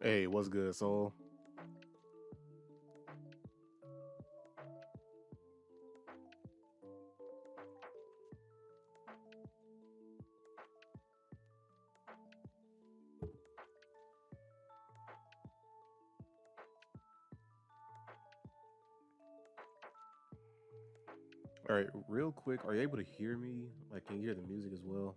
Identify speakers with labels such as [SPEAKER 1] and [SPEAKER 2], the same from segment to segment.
[SPEAKER 1] Hey, what's good, soul? All right, real quick, are you able to hear me? Like, can you hear the music as well?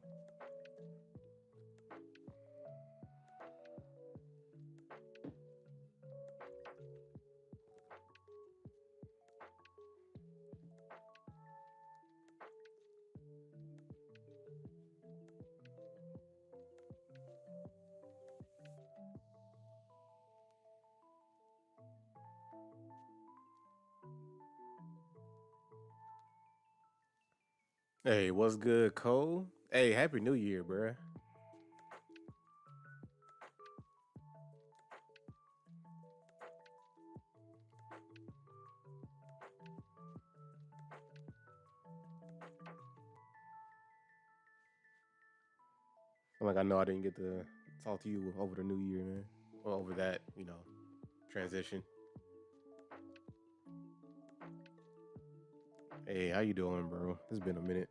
[SPEAKER 1] Hey, what's good, Cole? Hey, Happy New Year, bruh. Like, I know I didn't get to talk to you over the New Year, man. Or over that, transition. Hey, how you doing, bro? It's been a minute.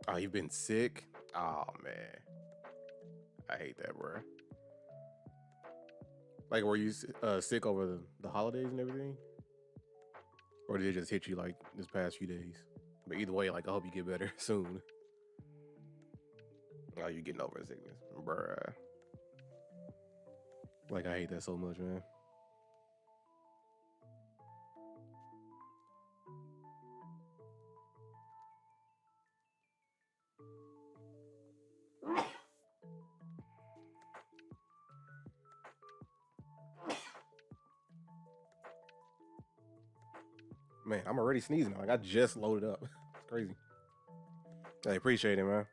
[SPEAKER 1] Oh, you've been sick? Oh, man. I hate that, bro. Like, were you sick over the holidays and everything? Or did it just hit you, like, this past few days? But either way, like, I hope you get better soon. Oh, you getting over the sickness, bruh. Like, I hate that so much, man. Man, I'm already sneezing. Like, I just loaded up. It's crazy. I appreciate it, man.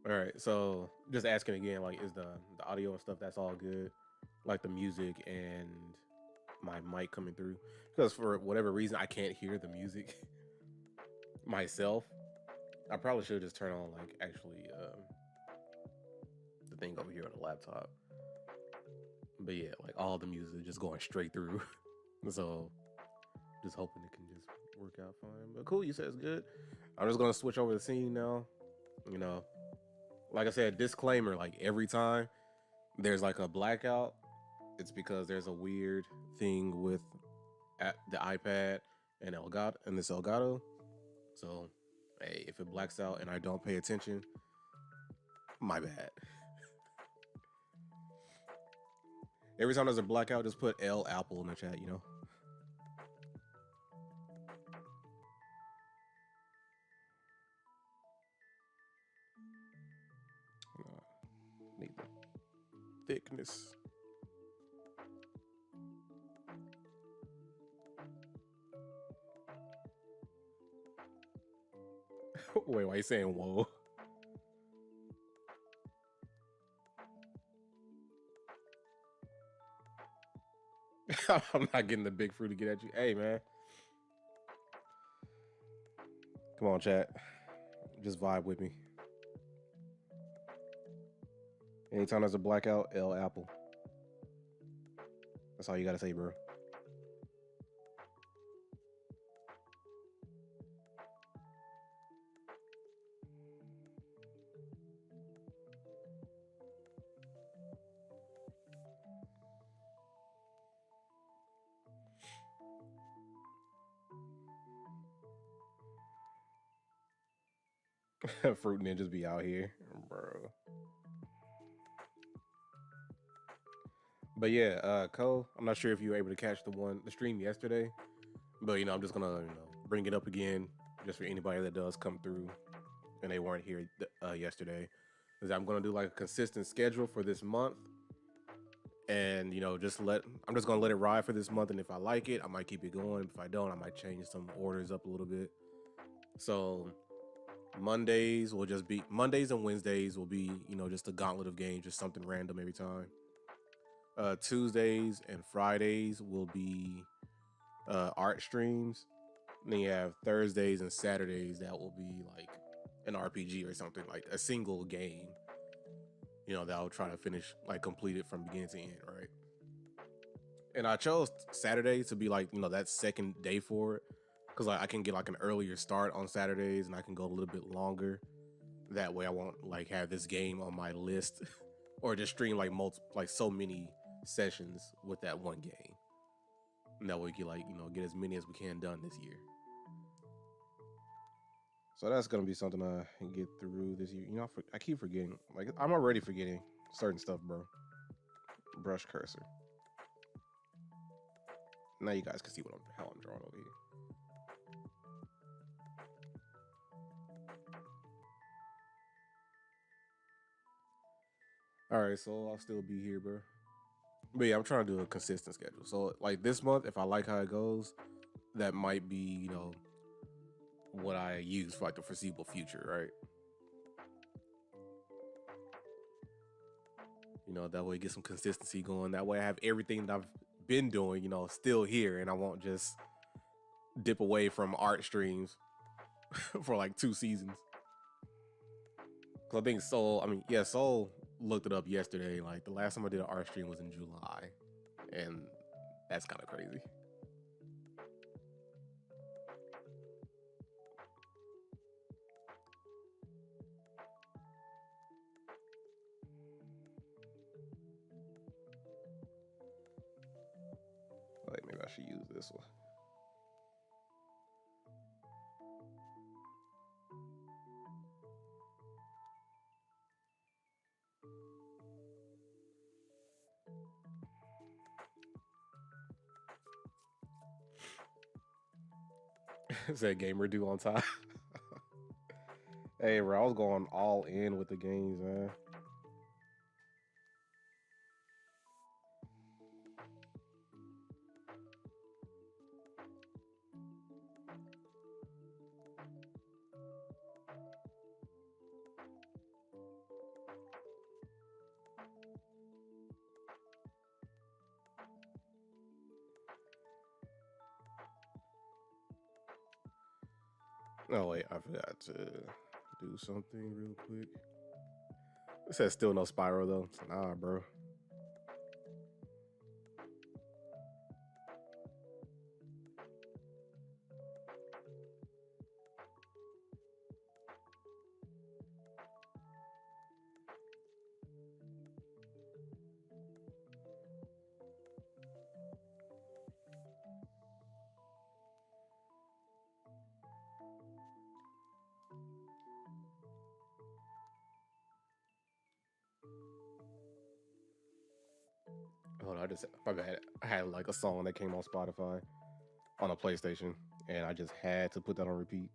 [SPEAKER 1] All right, so just asking again, like, is the audio and stuff that's all good? Like the music and my mic coming through? Because for whatever reason, I can't hear the music myself. I probably should just turn on like actually the thing over here on the laptop. But yeah, like all the music just going straight through. So just hoping it can just work out fine. But cool, you said it's good. I'm just gonna switch over the scene now. You know, like I said, disclaimer: like every time there's like a blackout, it's because there's a weird thing with the iPad and Elgato and this Elgato. So, hey, if it blacks out and I don't pay attention, my bad. Every time there's a blackout, just put L Apple in the chat. Need the thickness. Wait, why you saying whoa? I'm not getting the big fruit to get at you. Hey, man. Come on, chat. Just vibe with me. Anytime there's a blackout, L Apple. That's all you gotta say, bro. Fruit ninjas be out here, bro. But yeah, Cole, I'm not sure if you were able to catch the stream yesterday, but I'm just gonna bring it up again just for anybody that does come through and they weren't here yesterday, is I'm gonna do like a consistent schedule for this month, and I'm just gonna let it ride for this month, and if I like it, I might keep it going. If I don't, I might change some orders up a little bit. So Mondays and Wednesdays will be just a gauntlet of games, just something random every time. Tuesdays and Fridays will be art streams. And then you have Thursdays and Saturdays that will be like an RPG or something, like a single game. That I'll try to finish, like complete it from beginning to end, right? And I chose Saturday to be like that second day for it, because like I can get like an earlier start on Saturdays and I can go a little bit longer. That way I won't like have this game on my list or just stream like so many sessions with that one game. And that way we can get as many as we can done this year. So that's gonna be something I can get through this year. I keep forgetting. Like I'm already forgetting certain stuff, bro. Brush cursor. Now you guys can see how I'm drawing over here. All right, so I'll still be here, bro. But yeah, I'm trying to do a consistent schedule. So like this month, if I like how it goes, that might be what I use for like the foreseeable future, right? That way get some consistency going. That way I have everything that I've been doing, still here, and I won't just dip away from art streams for like 2 seasons. Cause I think Soul looked it up yesterday. Like the last time I did an art stream was in July, and that's kind of crazy. Like maybe I should use this one. Said gamer do on time. Hey, bro, I was going all in with the games, man. Oh wait, I forgot to do something real quick. It says still no Spyro though. Nah, bro. Hold on, my bad. I had like a song that came on Spotify on a PlayStation, and I just had to put that on repeat.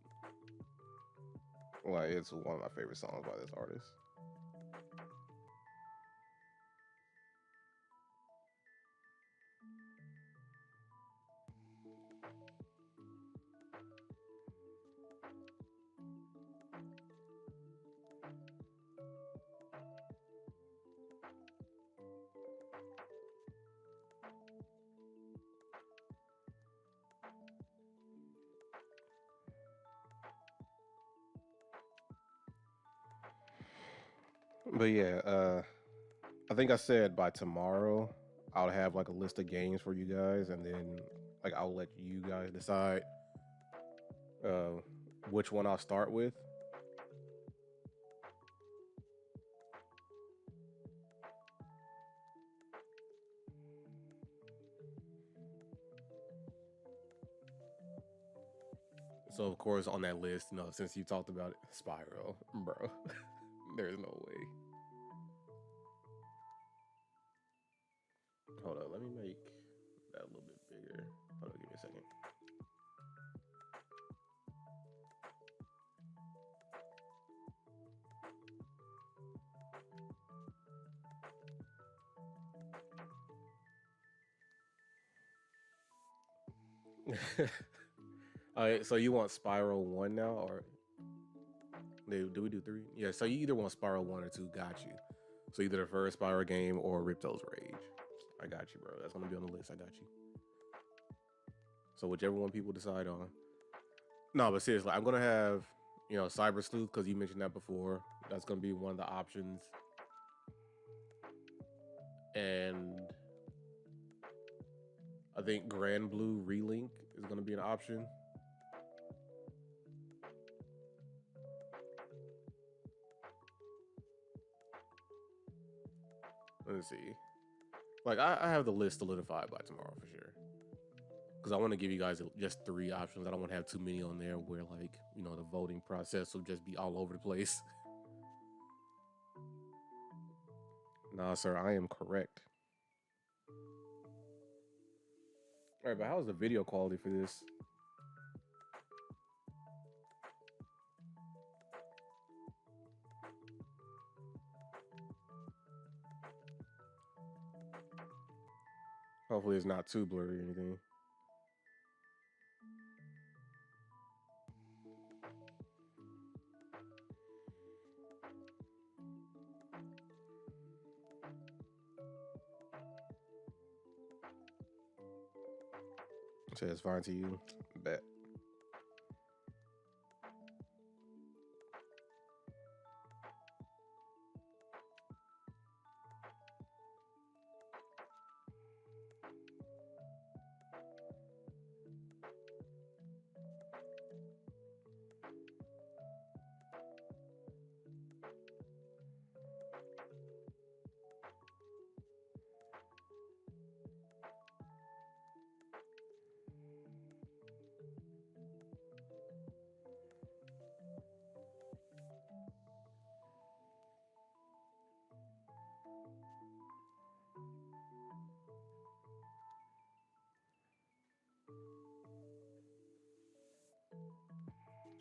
[SPEAKER 1] Like it's one of my favorite songs by this artist. But yeah, I think I said by tomorrow I'll have like a list of games for you guys, and then like I'll let you guys decide uh, which one I'll start with. So of course on that list, since you talked about it, Spyro, bro, there's no way. Hold on, let me make that a little bit bigger. Hold on, give me a second. All right, so you want Spiral 1 now, or do we do 3? Yeah, so you either want Spiral 1 or 2, got you. So either the first Spiral game or Ripto's Rage. I got you, bro. That's gonna be on the list. I got you. So whichever one people decide on. No, but seriously, I'm gonna have, Cyber Sleuth, because you mentioned that before. That's gonna be one of the options. And I think Grand Blue Relink is gonna be an option. Let's see. Like I have the list solidified by tomorrow for sure. Because I want to give you guys just 3 options. I don't want to have too many on there where, like, the voting process will just be all over the place. Nah, sir, I am correct. All right, but how's the video quality for this? Hopefully it's not too blurry or anything. So it's fine to you. Bet.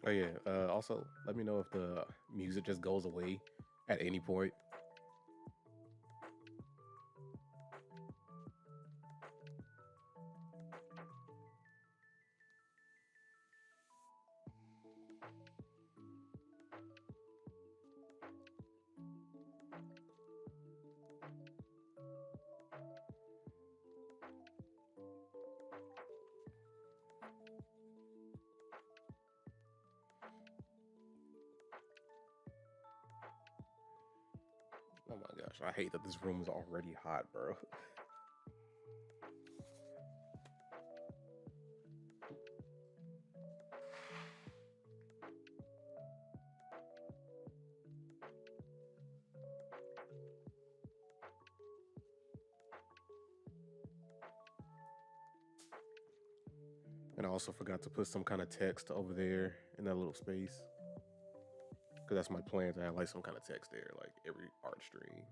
[SPEAKER 1] Oh yeah. Also, let me know if the music just goes away at any point. Oh my gosh, I hate that this room is already hot, bro. And I also forgot to put some kind of text over there in that little space. Because that's my plan, to have like some kind of text there, like every art stream.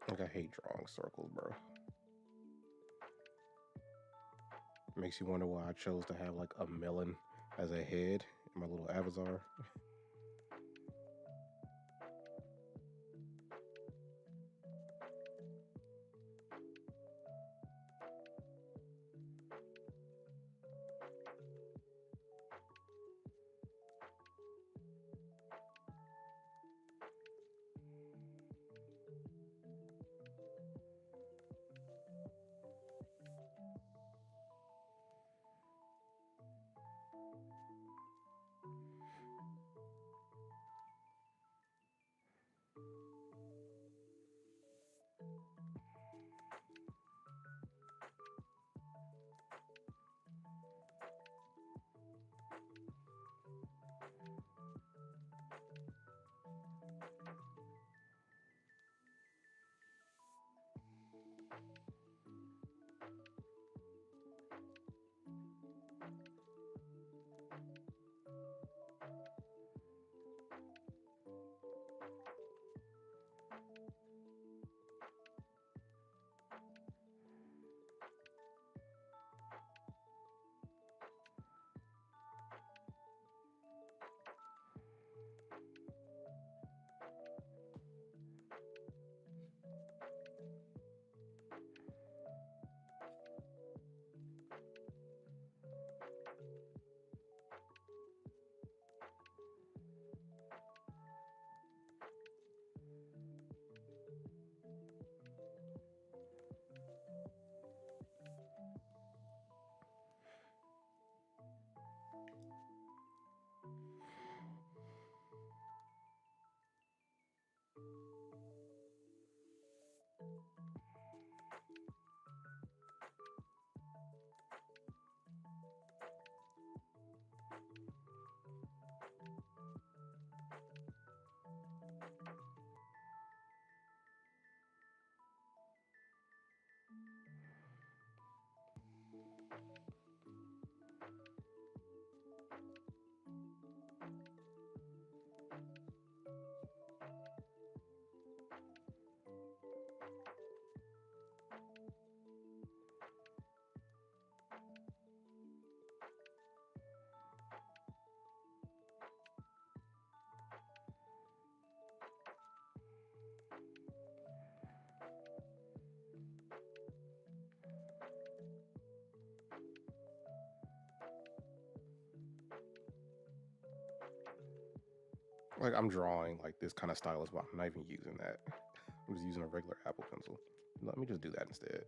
[SPEAKER 1] Like, I hate drawing circles, bro. Makes you wonder why I chose to have like a melon as a head in my little avatar. Like I'm drawing like this kind of stylus, but I'm not even using that. I'm just using a regular Apple pencil. Let me just do that instead.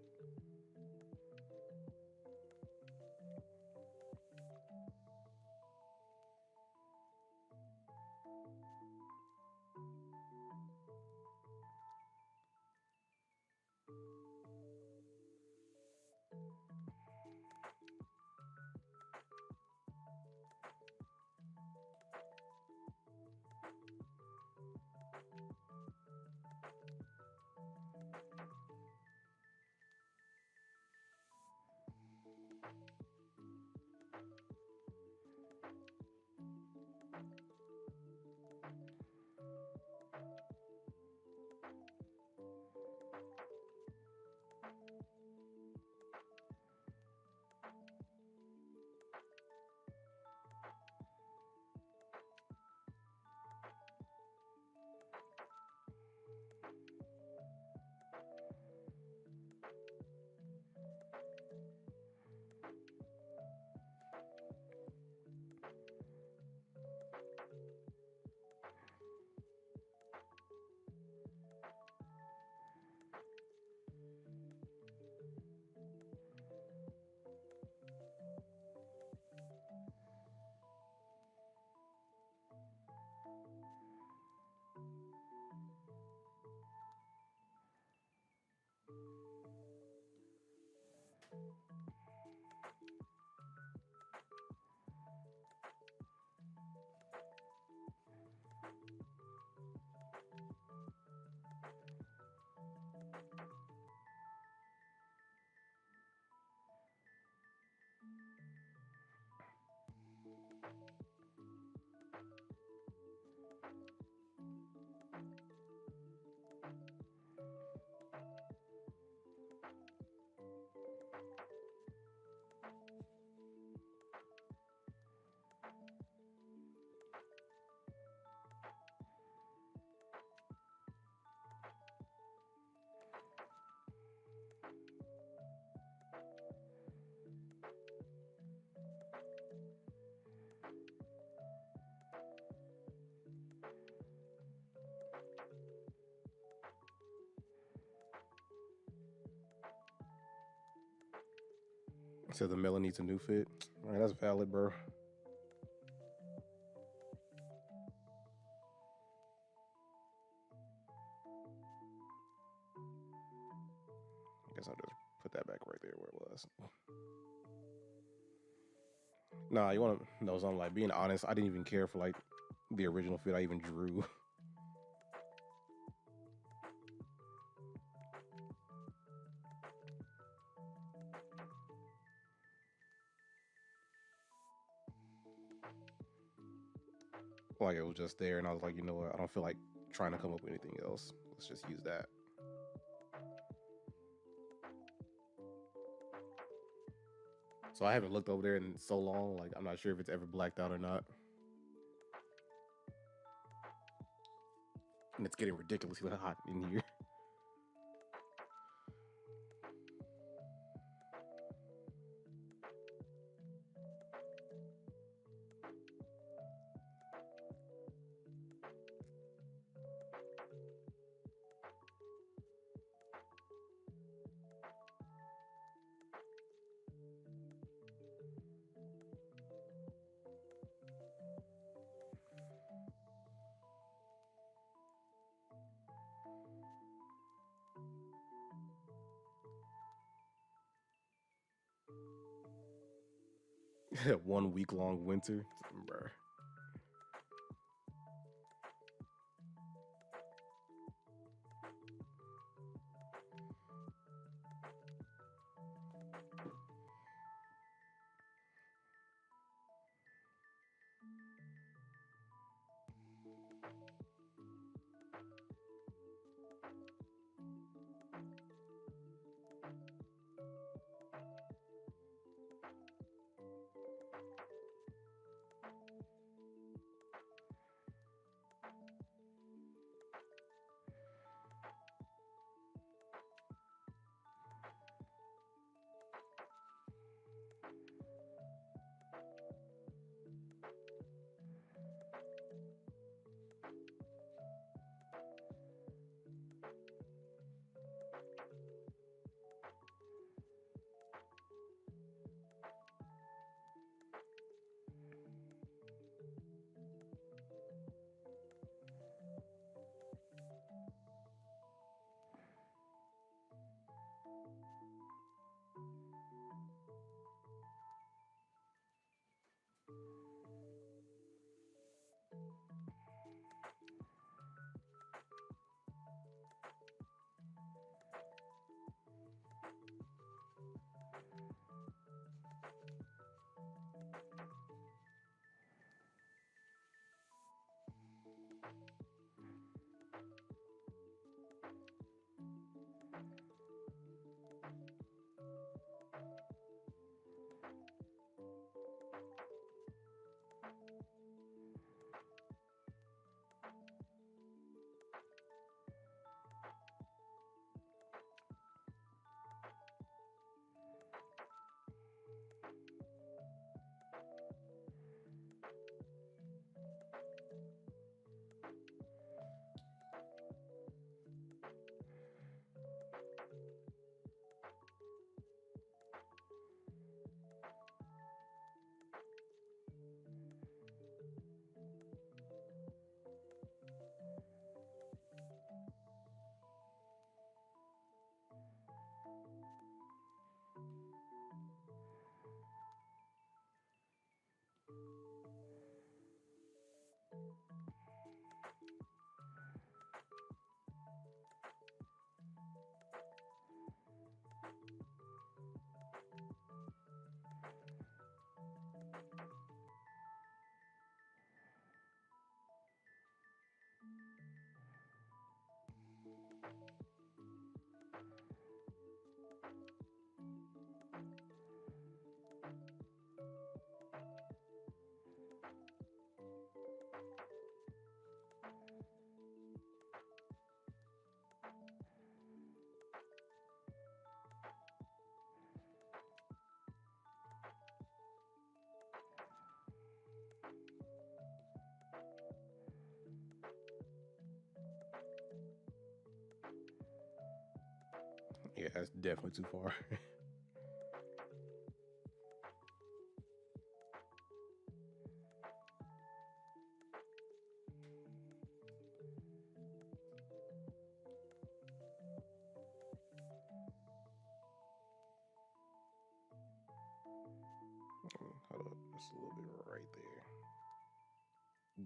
[SPEAKER 1] So the melon needs a new fit. All right, that's valid, bro. I guess I'll just put that back right there where it was. Nah, you want to know something? Like being honest, I didn't even care for like the original fit I even drew. Like it was just there, and I was like, you know what? I don't feel like trying to come up with anything else. Let's just use that. So I haven't looked over there in so long. Like I'm not sure if it's ever blacked out or not. And it's getting ridiculously hot in here. One week long winter, bruh. Yeah, that's definitely too far. Hold up, just a little bit right there. Yeah.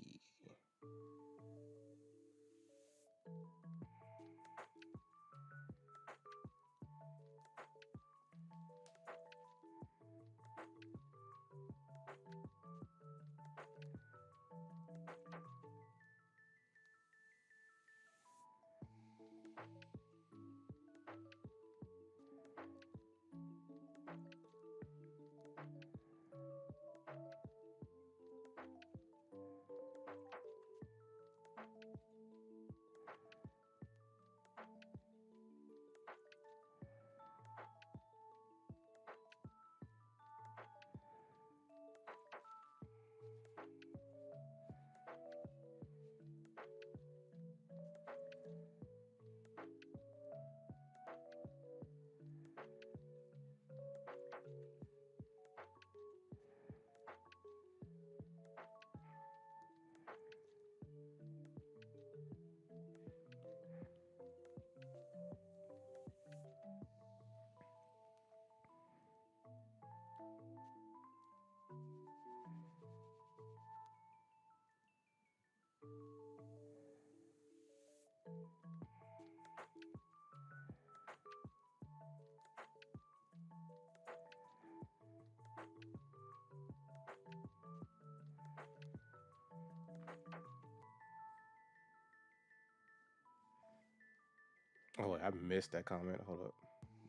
[SPEAKER 1] Oh, I missed that comment. Hold up.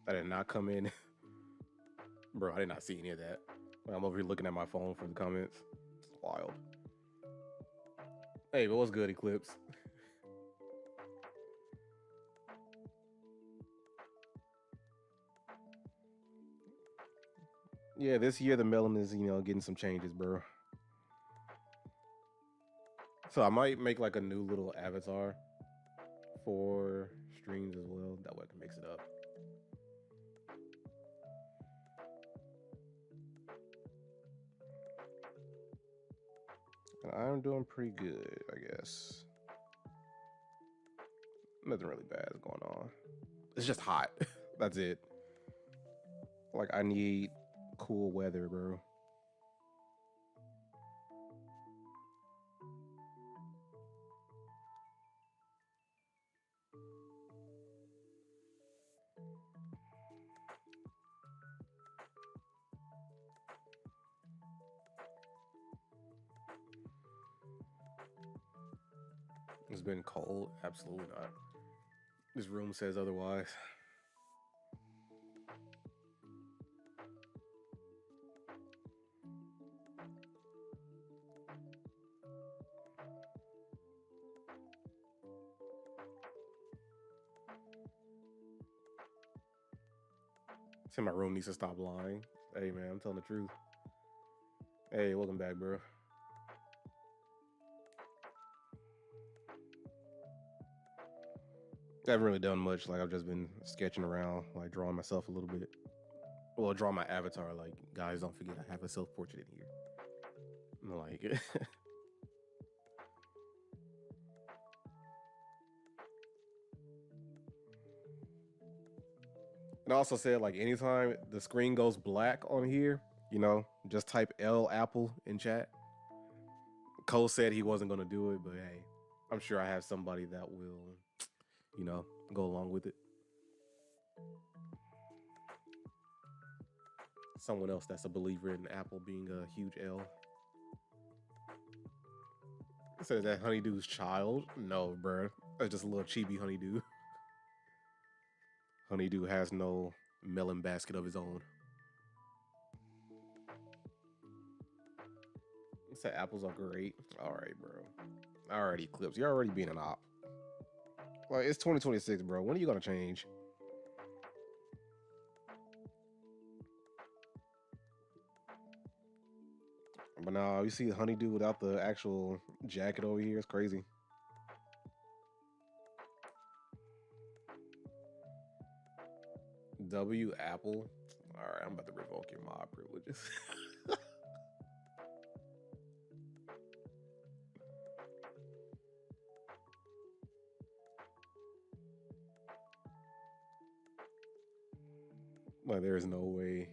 [SPEAKER 1] I did not come in. Bro, I did not see any of that. I'm over here looking at my phone for the comments. It's wild. Hey, but what's good, Eclipse? Yeah, this year the melon is, getting some changes, bro. So I might make like a new little avatar for streams as well. That way I can mix it up. And I'm doing pretty good, I guess. Nothing really bad is going on. It's just hot. That's it. Like I need cool weather, bro. It's been cold. Absolutely not. This room says otherwise. Say my room needs to stop lying. Hey man, I'm telling the truth. Hey, welcome back, bro. I haven't really done much. Like I've just been sketching around, like drawing myself a little bit. Well, draw my avatar. Like guys, don't forget I have a self portrait in here. Like, and I also said like anytime the screen goes black on here, just type L Apple in chat. Cole said he wasn't gonna do it, but hey, I'm sure I have somebody that will, go along with it. Someone else that's a believer in Apple being a huge L. It says that Honeydew's child. No, bruh. That's just a little chibi honeydew. Honeydew has no melon basket of his own. It said apples are great. All right, bro. All right, Eclipse. You're already being an op. Like, it's 2026, bro. When are you going to change? But now you see the honeydew without the actual jacket over here. It's crazy. W Apple. All right, I'm about to revoke your mod privileges. Like, there is no way.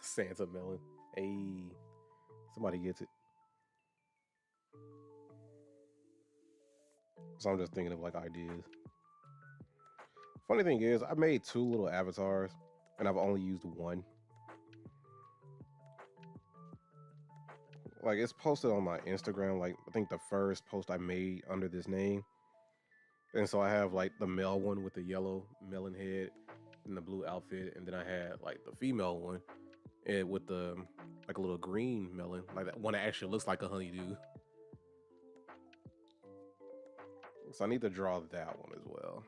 [SPEAKER 1] Santa melon. Hey, somebody gets it. So I'm just thinking of like ideas. Funny thing is, I made two little avatars, and I've only used one. Like it's posted on my Instagram. Like I think the first post I made under this name, and so I have like the male one with the yellow melon head and the blue outfit, and then I had like the female one and with the like a little green melon, like that one that actually looks like a honeydew. So I need to draw that one as well.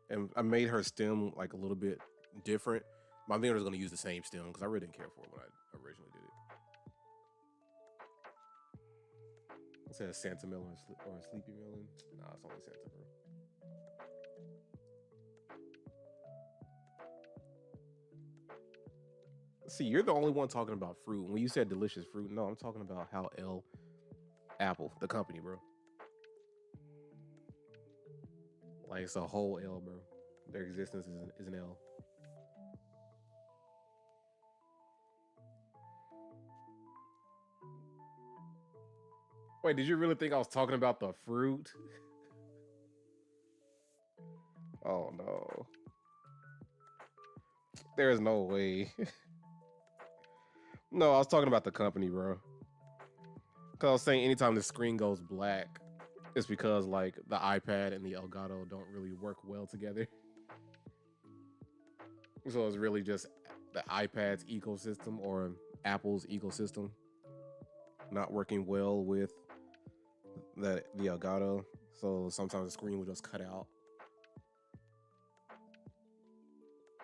[SPEAKER 1] And I made her stem like a little bit different. But I think I was going to use the same stem because I really didn't care for it when I originally did it. It says Santa melon or Sleepy melon. Nah, it's only Santa, bro. See, you're the only one talking about fruit. When you said delicious fruit, no, I'm talking about how L Apple, the company, bro. Like it's a whole L, bro. Their existence is an L. Wait, did you really think I was talking about the fruit? Oh no. There is no way. No, I was talking about the company, bro. Cause I was saying anytime the screen goes black, it's because like the iPad and the Elgato don't really work well together. So it's really just the iPad's ecosystem or Apple's ecosystem not working well with the Elgato. So sometimes the screen will just cut out.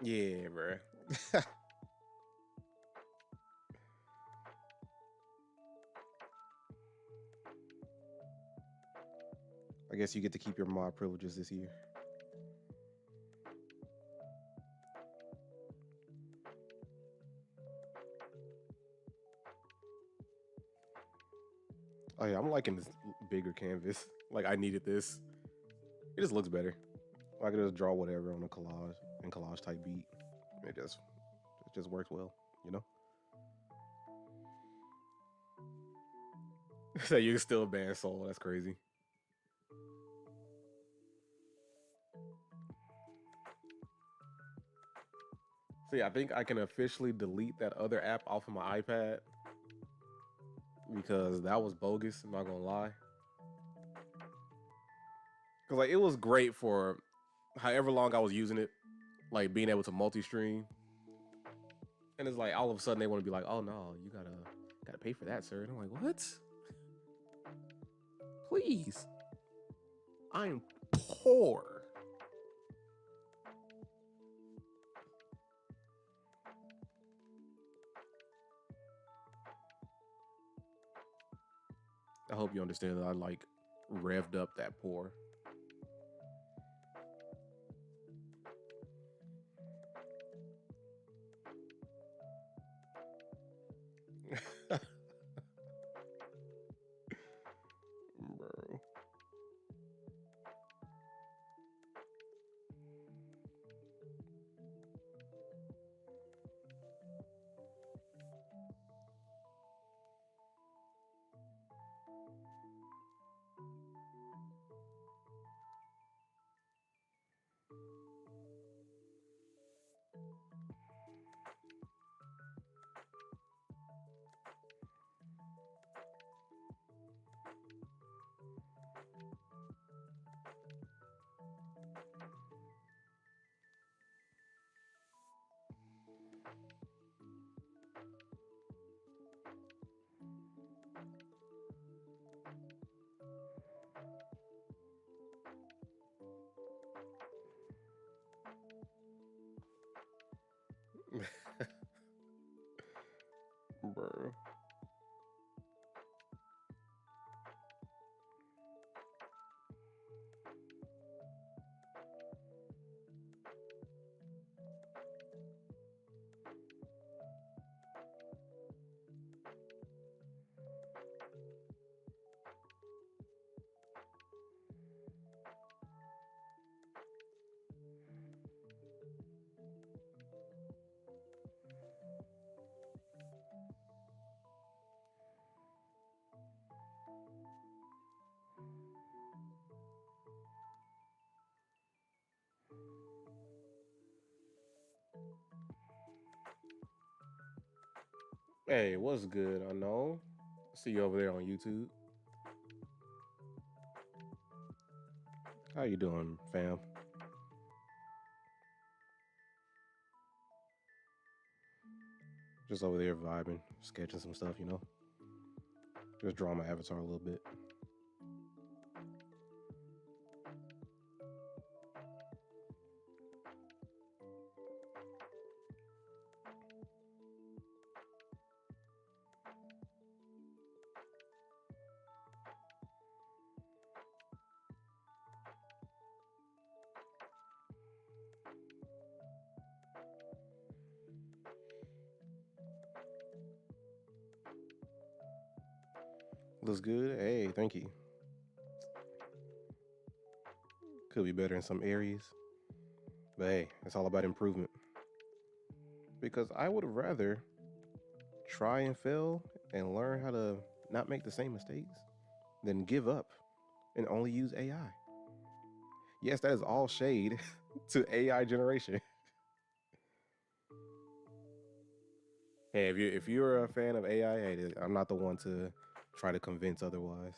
[SPEAKER 1] Yeah, bro. I guess you get to keep your mod privileges this year. Oh yeah, I'm liking this bigger canvas. Like I needed this. It just looks better. I could just draw whatever on a collage and collage type beat. It just works well, you know. So you can still ban Soul. That's crazy. See, I think I can officially delete that other app off of my iPad because that was bogus. I'm not gonna lie. Because like it was great for however long I was using it, like being able to multi-stream. And it's like all of a sudden they want to be like, "Oh no, you gotta pay for that, sir." And I'm like, "What? Please, I'm poor." I hope you understand that I like revved up that poor. Bro. Bro. Hey, what's good? I know. See you over there on YouTube. How you doing, fam? Just over there vibing, sketching some stuff, you know. Just drawing my avatar a little bit. Looks good. Hey, thank you. Could be better in some areas, but hey, it's all about improvement. Because I would rather try and fail and learn how to not make the same mistakes than give up and only use AI. Yes, that is all shade to AI generation. Hey, if you're a fan of AI, hey, I'm not the one to try to convince otherwise.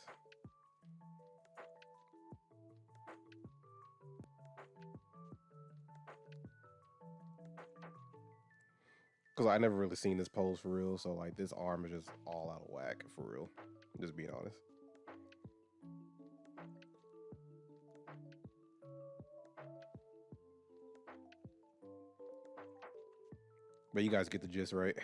[SPEAKER 1] Because I never really seen this pose for real, so like this arm is just all out of whack for real. Just being honest. But you guys get the gist, right?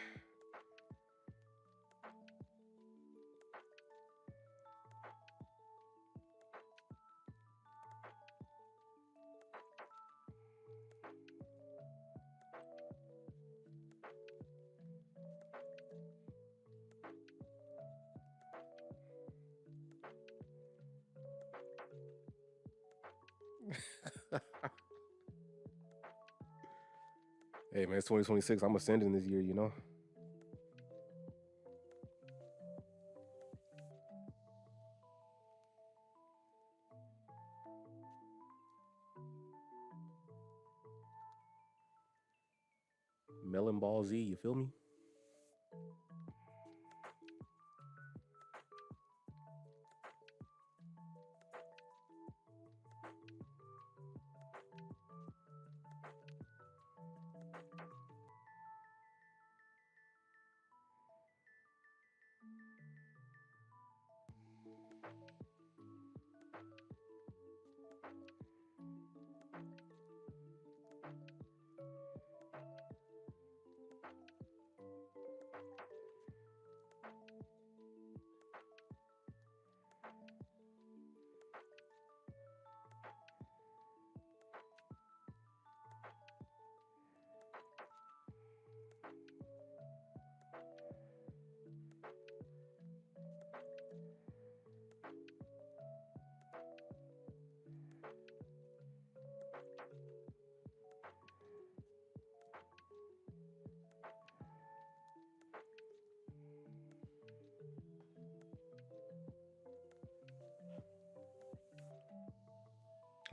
[SPEAKER 1] Hey man, it's 2026. I'm ascending this year, you know. Melon Ball Z, you feel me?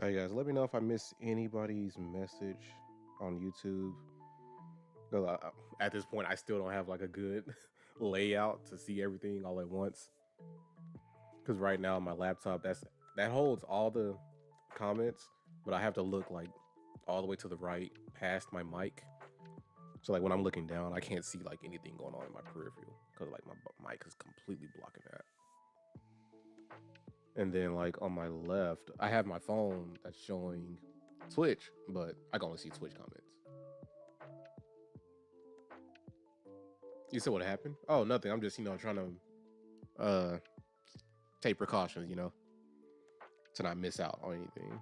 [SPEAKER 1] Hey guys, let me know if I miss anybody's message on YouTube. Because at this point, I still don't have like a good layout to see everything all at once. Because right now, my laptop that holds all the comments, but I have to look like all the way to the right past my mic. So like when I'm looking down, I can't see like anything going on in my peripheral because like my mic is completely blocking that. And then like on my left, I have my phone that's showing Twitch, but I can only see Twitch comments. You said what happened? Oh, nothing. I'm just trying to take precautions, to not miss out on anything.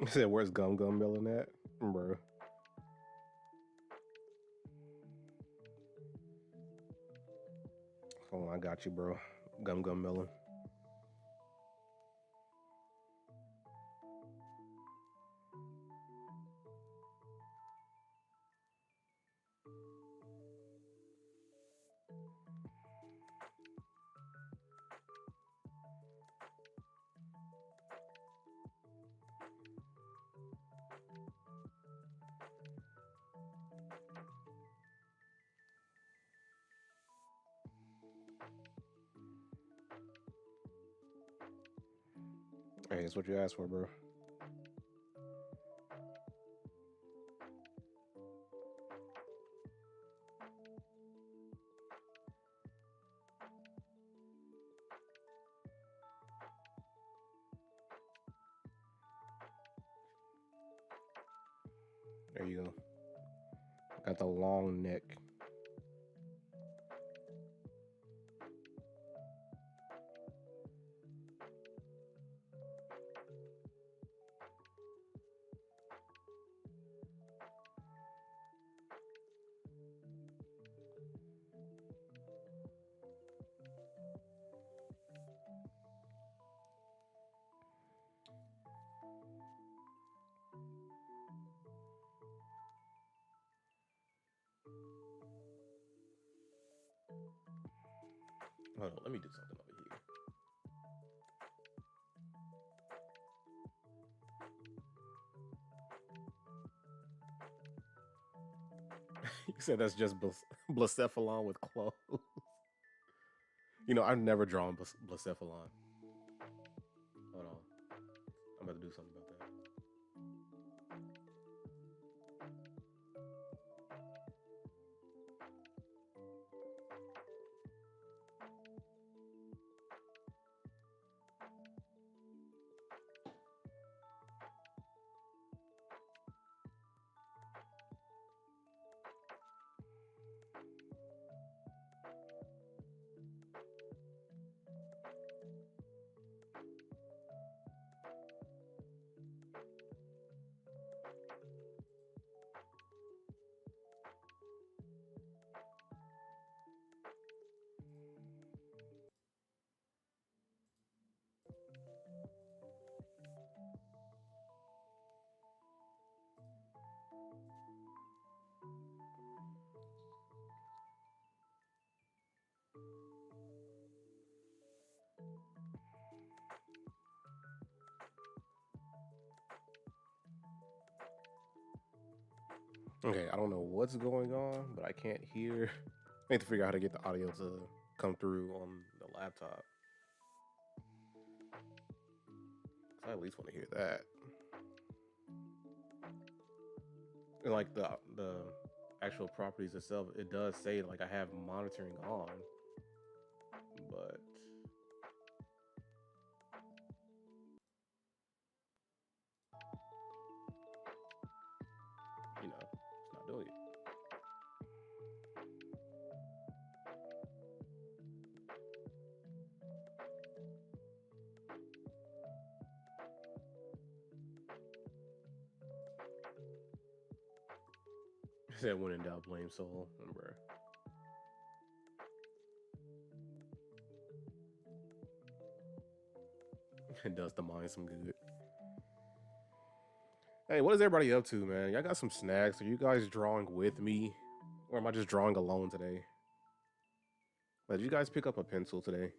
[SPEAKER 1] I said, where's Gum Gum Melon at? Bro. Hold on, I got you, bro. Gum Gum Melon. Hey, that's what you asked for, bro. There you go. Got the long neck. Hold on, let me do something over here. You said that's just Blacephalon with clothes. I've never drawn Blacephalon. Hold on. I'm about to do something about that. Okay, I don't know what's going on, but I can't hear. I need to figure out how to get the audio to come through on the laptop. I at least want to hear that. And like the actual properties itself, it does say like I have monitoring on, but it's not doing it. It said when in doubt, blame Soul, bro. It does the mind some good. Hey, what is everybody up to, man? Y'all got some snacks? Are you guys drawing with me? Or am I just drawing alone today? Did you guys pick up a pencil today?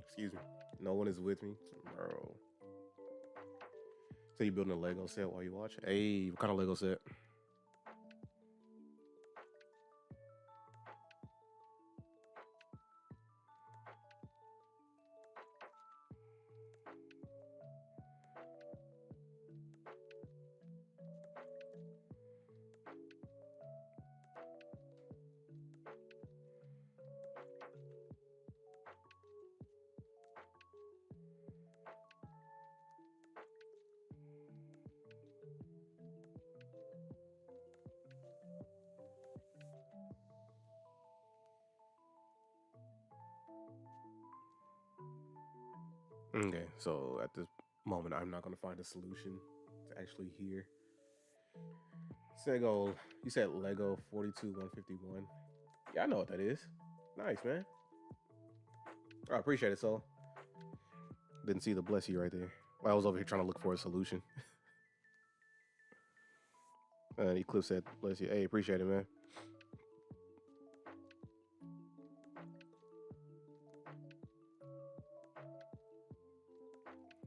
[SPEAKER 1] Excuse me. No one is with me, bro. So you building a Lego set while you watch? Hey, what kind of Lego set? Okay, so at this moment, I'm not gonna find a solution to actually hear. Sego, you said Lego 42 151. Yeah, I know what that is. Nice, man. I appreciate it, so. Didn't see the bless you right there. Well, I was over here trying to look for a solution. Eclipse said, bless you. Hey, appreciate it, man.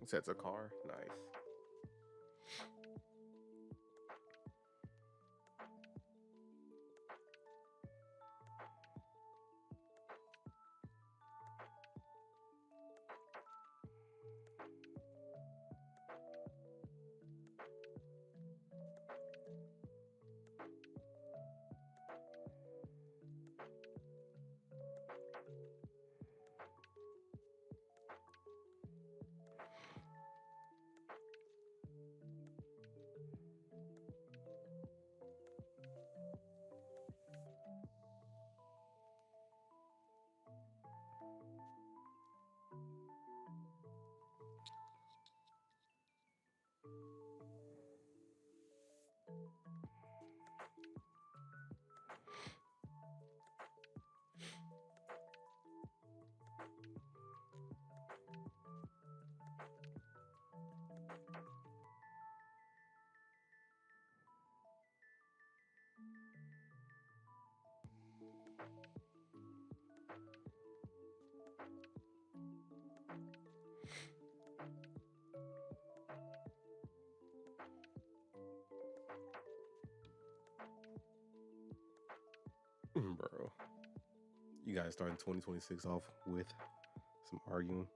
[SPEAKER 1] Sets a car. Nice. Bro. You guys starting 2026 off with some arguing.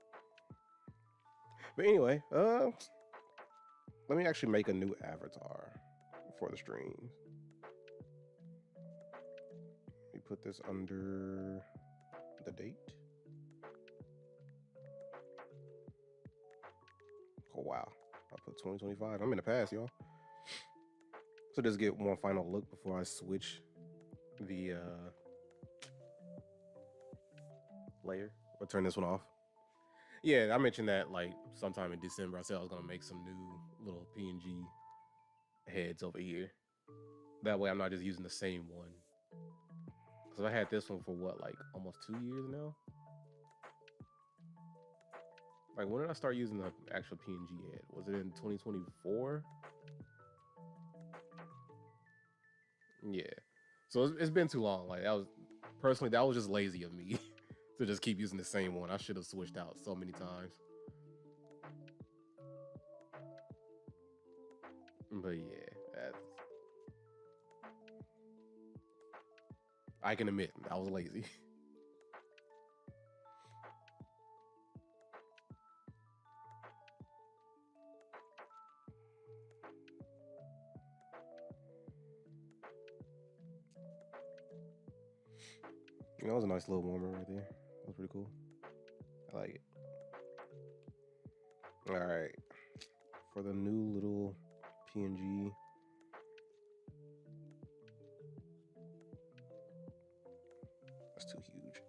[SPEAKER 1] But anyway, let me actually make a new avatar for the streams. Let me put this under the date. Oh wow. I put 2025. I'm in the past, y'all. So just get one final look before I switch the layer or turn this one off. Yeah, I mentioned that like sometime in December. I said I was gonna make some new little PNG heads over here. That way I'm not just using the same one. Because I had this one for what, like almost 2 years now? Like when did I start using the actual PNG head? Was it in 2024? Yeah. So it's been too long. Like that was just lazy of me to just keep using the same one. I should have switched out so many times. But yeah, I can admit I was lazy. That was a nice little warmer right there. That was pretty cool. I like it. All right. For the new little PNG. That's too huge.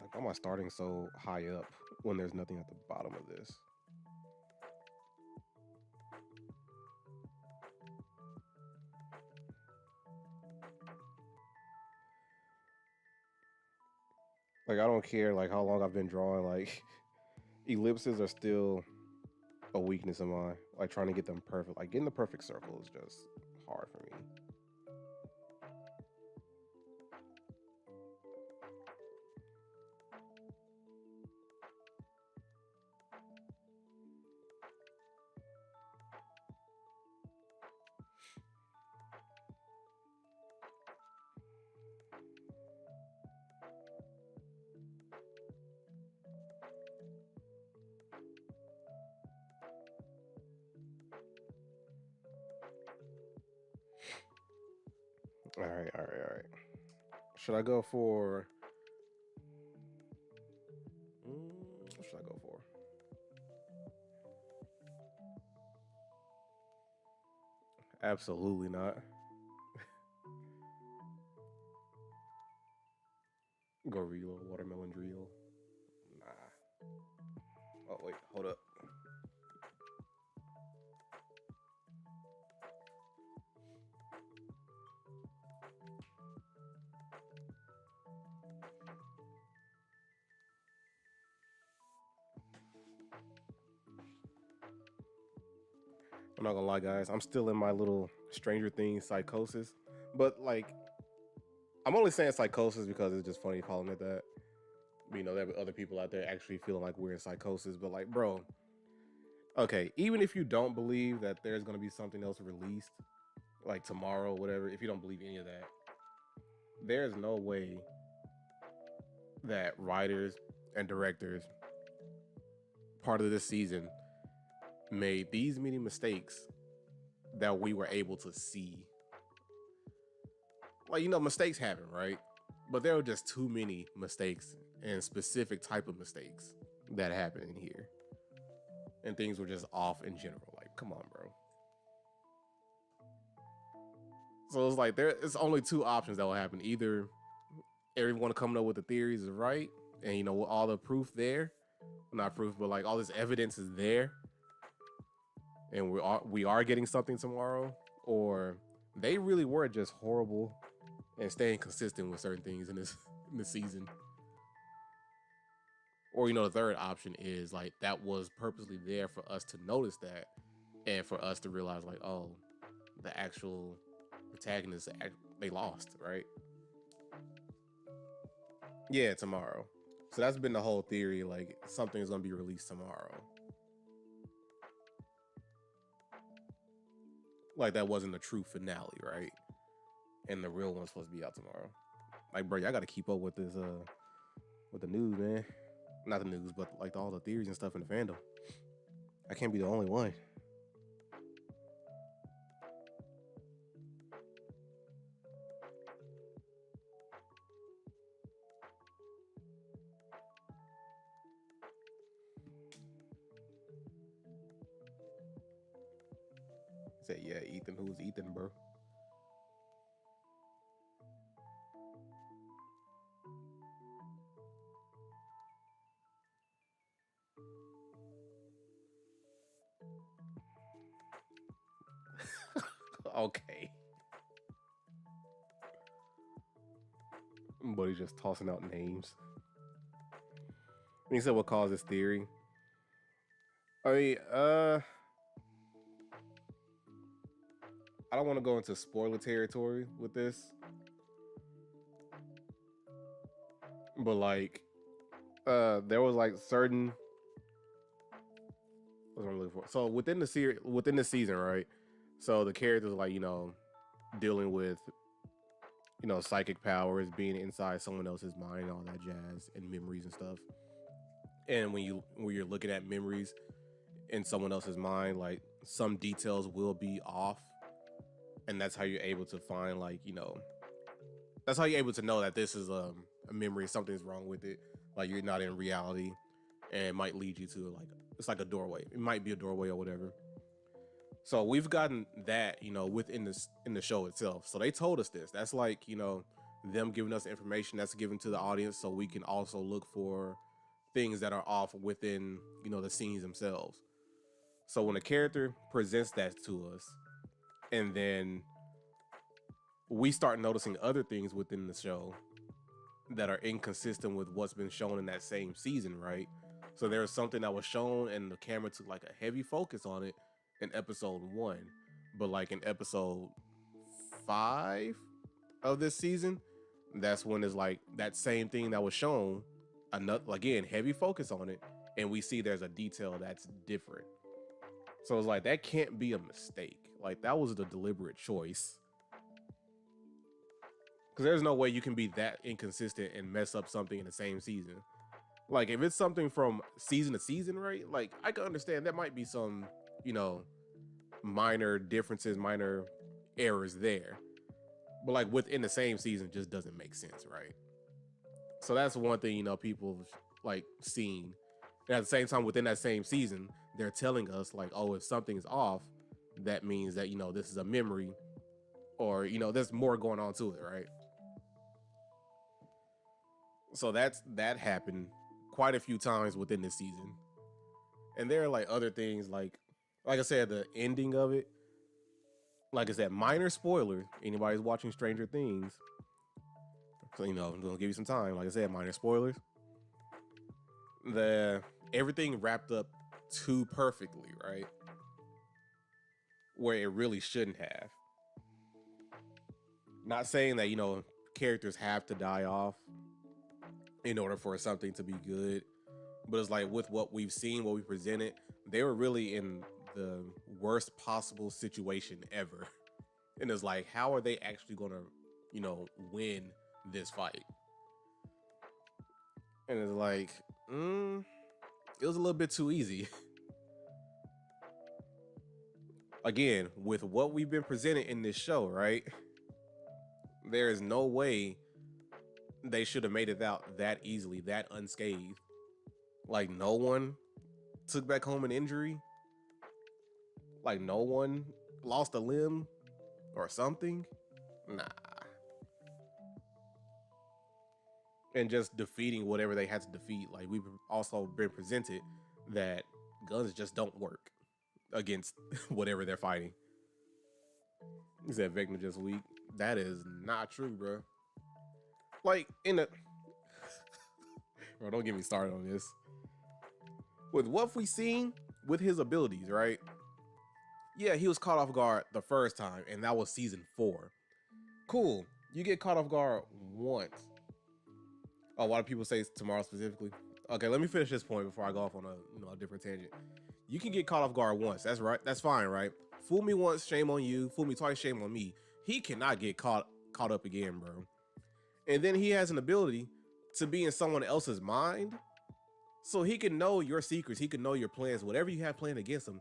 [SPEAKER 1] Like, why am I starting so high up when there's nothing at the bottom of this? Like, I don't care like how long I've been drawing. Like, ellipses are still a weakness of mine. Like trying to get them perfect. Like getting the perfect circle is just hard for me. All right, all right, all right. Should I go for? What should I go for? Absolutely not. Gorilla, watermelon drill. Nah. Oh wait, hold up. I'm not gonna lie, guys. I'm still in my little Stranger Things psychosis, but like, I'm only saying psychosis because it's just funny calling it that. You know, there are other people out there actually feeling like we're in psychosis, but like, bro, okay, even if you don't believe that there's gonna be something else released, like tomorrow, whatever, if you don't believe any of that, there's no way that writers and directors, part of this season, made these many mistakes that we were able to see. Like, you know, mistakes happen, right? But there were just too many mistakes and specific type of mistakes that happen in here. And things were just off in general. Like, come on, bro. So it's like it's only two options that will happen. Either everyone coming up with the theories is right, and you know, with all the proof there, not proof, but like all this evidence is there, and we are getting something tomorrow, or they really were just horrible and staying consistent with certain things in this in the season. Or you know, the third option is like that was purposely there for us to notice that, and for us to realize like, oh, the actual protagonists they lost, right? Yeah, tomorrow. So that's been the whole theory. Like something's gonna be released tomorrow. Like that wasn't the true finale, right? And the real one's supposed to be out tomorrow. Like, bro, y'all got to keep up with the news, man. Not the news, but like all the theories and stuff in the fandom. I can't be the only one. Say, yeah, Ethan. Who's Ethan, bro? Okay. But he's just tossing out names. And he said what caused this theory. I mean, I don't want to go into spoiler territory with this, but like, there was like certain. What am I looking for? So within the series, within the season, right? So the characters like dealing with psychic powers, being inside someone else's mind, all that jazz, and memories and stuff. And when you're looking at memories in someone else's mind, like some details will be off, and that's how you're able to find that's how you're able to know that this is a memory, something's wrong with it, like you're not in reality, and it might lead you to like it's like a doorway. It might be a doorway or whatever. So we've gotten that within this in the show itself. So they told us this. That's like them giving us information that's given to the audience, so we can also look for things that are off within the scenes themselves. So when a character presents that to us, and then we start noticing other things within the show that are inconsistent with what's been shown in that same season, right? So there was something that was shown and the camera took like a heavy focus on it in episode 1, but like in episode 5 of this season, that's when it's like that same thing that was shown, another again heavy focus on it, and we see there's a detail that's different. So it's like that can't be a mistake. Like that was the deliberate choice. Because there's no way you can be that inconsistent and mess up something in the same season. Like if it's something from season to season, right? Like I can understand there might be some, minor differences, minor errors there. But like within the same season just doesn't make sense, right? So that's one thing, people like seen. And at the same time, within that same season, they're telling us like, oh, if something's off, that means that, this is a memory, or, there's more going on to it, right? So that happened quite a few times within this season. And there are like other things like I said, the ending of it, like I said, minor spoiler. Anybody's watching Stranger Things, so I'm gonna give you some time. Like I said, minor spoilers. The everything wrapped up too perfectly, right? Where it really shouldn't have. Not saying that, characters have to die off in order for something to be good, but it's like with what we've seen, what we presented, they were really in the worst possible situation ever. And it's like, how are they actually gonna, win this fight? And it's like, it was a little bit too easy. Again, with what we've been presented in this show, right? There is no way they should have made it out that easily, that unscathed. Like, no one took back home an injury. Like, no one lost a limb or something. Nah. And just defeating whatever they had to defeat. Like, we've also been presented that guns just don't work against whatever they're fighting. He said Vecna just weak. That is not true, bro. Like, bro, don't get me started on this. With what we seen with his abilities, right? Yeah, he was caught off guard the first time, and that was season 4. Cool. You get caught off guard once. Oh, why do people say tomorrow specifically? Okay, let me finish this point before I go off on a different tangent. You can get caught off guard once. That's right. That's fine, right? Fool me once, shame on you. Fool me twice, shame on me. He cannot get caught up again, bro. And then he has an ability to be in someone else's mind, so he can know your secrets. He can know your plans. Whatever you have planned against him,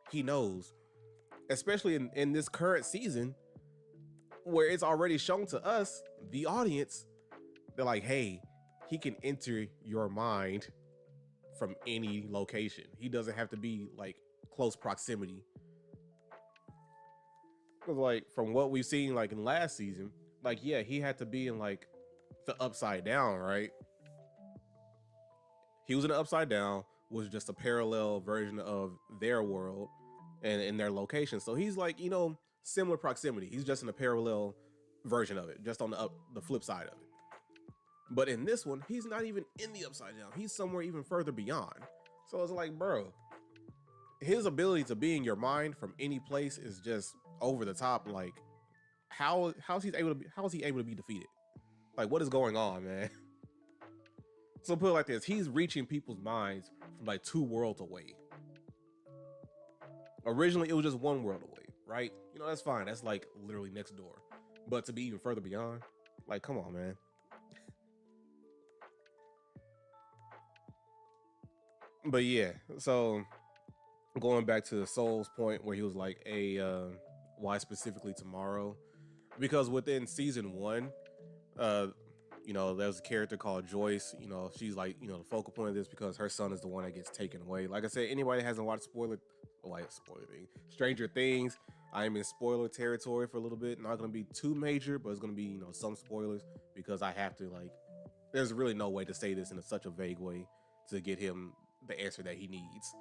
[SPEAKER 1] he knows. Especially in this current season, where it's already shown to us, the audience, they're like, hey, he can enter your mind from any location. He doesn't have to be like close proximity. Because like from what we've seen like in last season, like yeah, he had to be in like the Upside Down, right? He was in the Upside Down, was just a parallel version of their world and in their location. So he's like, similar proximity. He's just in a parallel version of it, just on the flip side of it. But in this one, he's not even in the Upside Down. He's somewhere even further beyond. So it's like, bro, his ability to be in your mind from any place is just over the top. Like, how's he able to be defeated? Like, what is going on, man? So put it like this: he's reaching people's minds from like 2 worlds away. Originally, it was just 1 world away, right? That's fine. That's like literally next door. But to be even further beyond, like, come on, man. But yeah, so going back to Soul's point where he was like, why specifically tomorrow? Because within season 1, there's a character called Joyce. She's like, the focal point of this because her son is the one that gets taken away. Like I said, anybody that hasn't watched Stranger Things, I am in spoiler territory for a little bit. Not gonna be too major, but it's gonna be, some spoilers because I have to there's really no way to say this in such a vague way to get him the answer that he needs.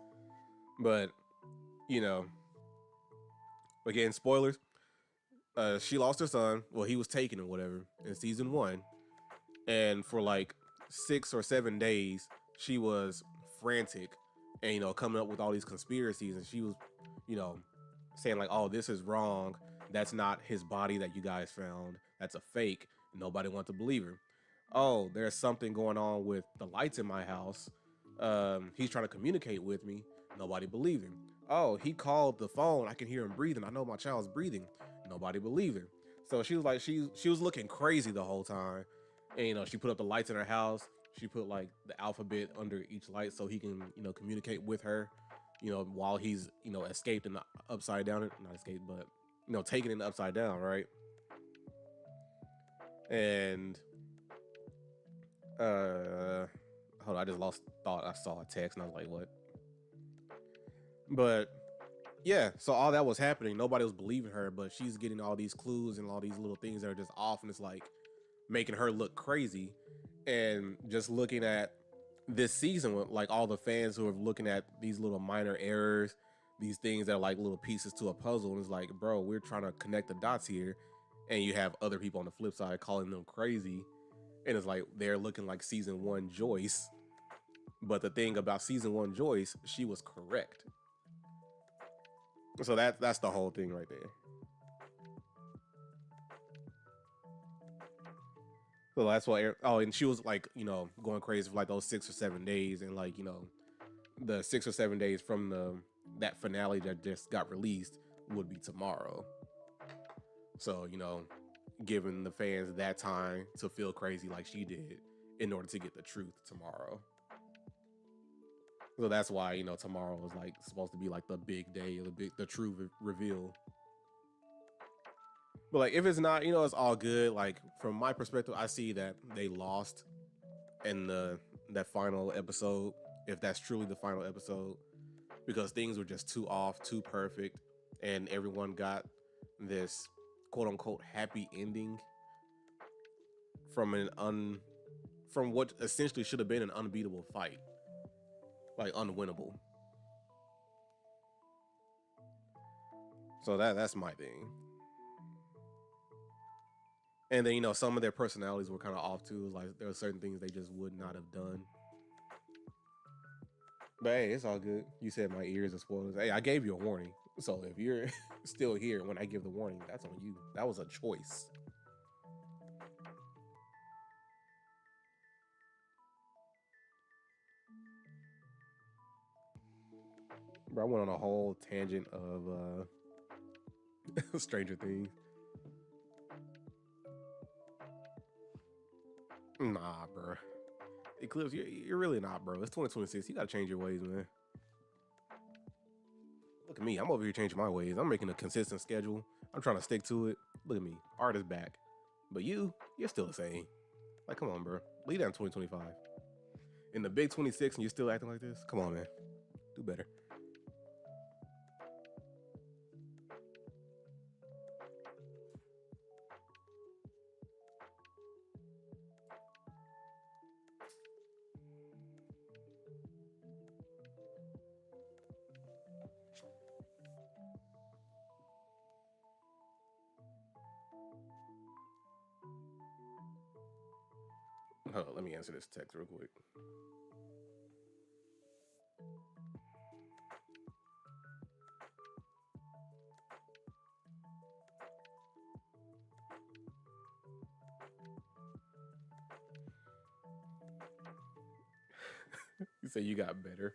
[SPEAKER 1] But, again, spoilers. She lost her son. Well, he was taken or whatever in season 1. And for like 6 or 7 days, she was frantic and, coming up with all these conspiracies. And she was, saying like, oh, this is wrong. That's not his body that you guys found. That's a fake. Nobody wants to believe her. Oh, there's something going on with the lights in my house. He's trying to communicate with me. Nobody believed him. Oh, he called the phone. I can hear him breathing. I know my child's breathing. Nobody believed him. So she was like, she was looking crazy the whole time. And, she put up the lights in her house. She put like the alphabet under each light so he can, communicate with her, while he's, escaped in the Upside Down, not escaped, but, taken in the Upside Down, right? And, hold on, I just lost thought. I saw a text and I was like, what? But Yeah, so all that was happening. Nobody was believing her, but she's getting all these clues and all these little things that are just off, and it's like making her look crazy. And just looking at this season with like all the fans who are looking at these little minor errors, these things that are like little pieces to a puzzle, and it's like, bro, we're trying to connect the dots here, and you have other people on the flip side calling them crazy, and it's like they're looking like season one Joyce. But the thing about season one Joyce, she was correct. So that's the whole thing right there. So that's why. Oh, and she was like, going crazy for like those 6 or 7 days, and like, the 6 or 7 days from the that finale that just got released would be tomorrow. So giving the fans that time to feel crazy like she did in order to get the truth tomorrow. So that's why tomorrow is like supposed to be like the big day, the true reveal. But like if it's not, it's all good. Like from my perspective, I see that they lost in that final episode, if that's truly the final episode, because things were just too off, too perfect, and everyone got this quote unquote happy ending from from what essentially should have been an unbeatable fight, like unwinnable. So that's my thing. And then some of their personalities were kind of off too. Like there were certain things they just would not have done. But hey, it's all good. You said my ears are spoilers. Hey, I gave you a warning. So if you're still here when I give the warning, that's on you. That was a choice. Bro, I went on a whole tangent of Stranger Things. Nah, bro. Eclipse, you're really not, bro. It's 2026. You gotta change your ways, man. Look at me. I'm over here changing my ways. I'm making a consistent schedule. I'm trying to stick to it. Look at me. Art is back. But you're still the same. Like, come on, bro. Leave that in 2025. In the big 26 and you're still acting like this? Come on, man. Do better. Hold on, let me answer this text real quick. You say you got better.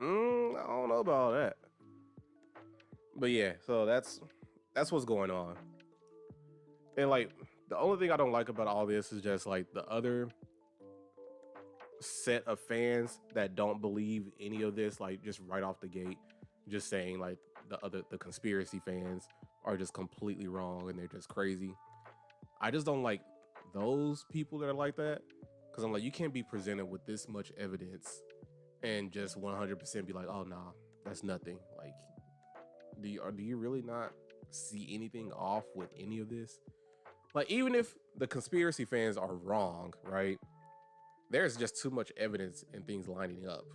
[SPEAKER 1] I don't know about all that. But yeah, so that's what's going on. And like the only thing I don't like about all this is just like the other set of fans that don't believe any of this, like just right off the gate, just saying like the conspiracy fans are just completely wrong and they're just crazy. I just don't like those people that are like that, because I'm like, you can't be presented with this much evidence and just 100% be like, oh nah, that's nothing. Like, do you really not see anything off with any of this? Like, even if the conspiracy fans are wrong, right? There's just too much evidence and things lining up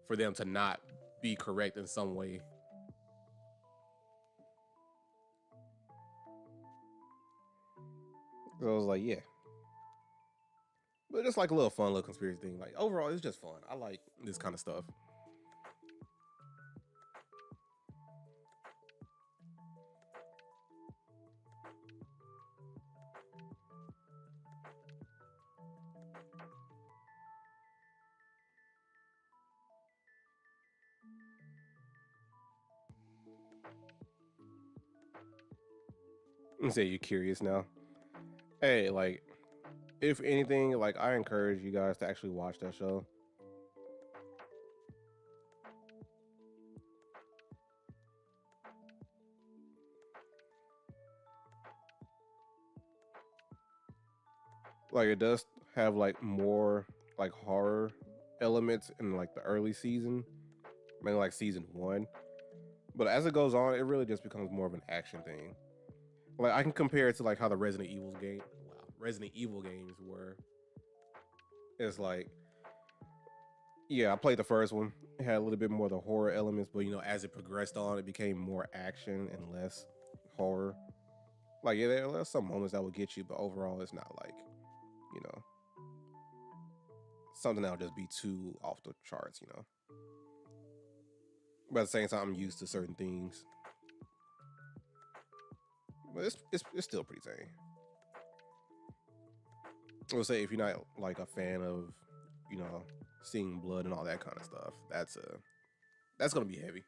[SPEAKER 1] for them to not be correct in some way. So I was like, yeah. But just like a little fun little conspiracy thing. Like overall, it's just fun. I like this kind of stuff. And say you're curious now. Hey, like, if anything, like I encourage you guys to actually watch that show. Like it does have like more like horror elements in like the early season, maybe like season one. But as it goes on, it really just becomes more of an action thing. Like I can compare it to like how the Resident Evil games were. It's like, yeah, I played the first one. It had a little bit more of the horror elements, but as it progressed on, it became more action and less horror. Like, yeah, there are some moments that will get you, but overall, it's not like, you know, something that'll just be too off the charts. But at the same time, I'm used to certain things. But it's still pretty tame. I would say if you're not like a fan of, seeing blood and all that kind of stuff, that's gonna be heavy.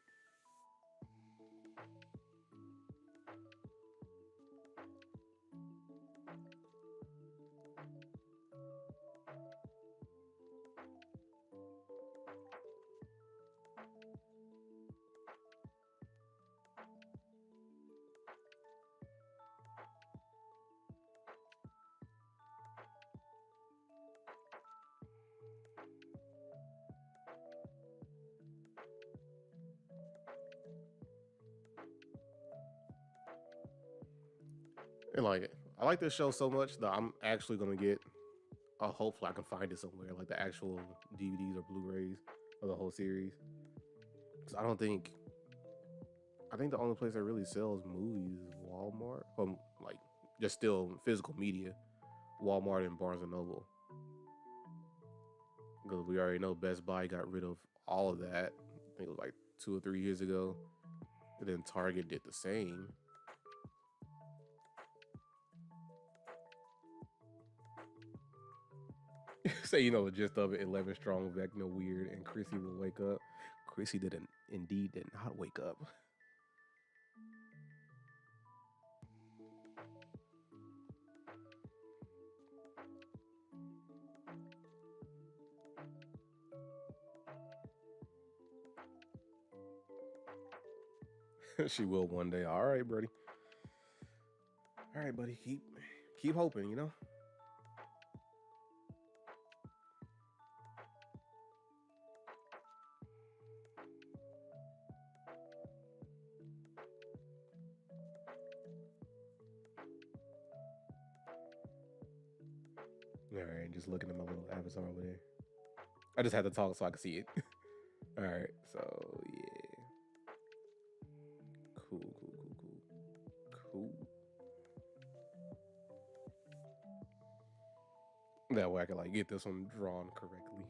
[SPEAKER 1] And like, I like this show so much that I'm actually gonna get. Hopefully, I can find it somewhere, like the actual DVDs or Blu-rays of the whole series. Because I think the only place that really sells movies is Walmart. Like just still physical media, Walmart and Barnes and Noble. Because we already know Best Buy got rid of all of that. I think it was like 2 or 3 years ago. And then Target did the same. Say the gist of it. 11 Strong will act no weird, and Chrissy will wake up. Chrissy did not wake up. She will one day. All right, buddy. All right, buddy. Keep hoping. All right, just looking at my little avatar over there. I just had to talk so I could see it. All right, so yeah, cool. That way I can like get this one drawn correctly.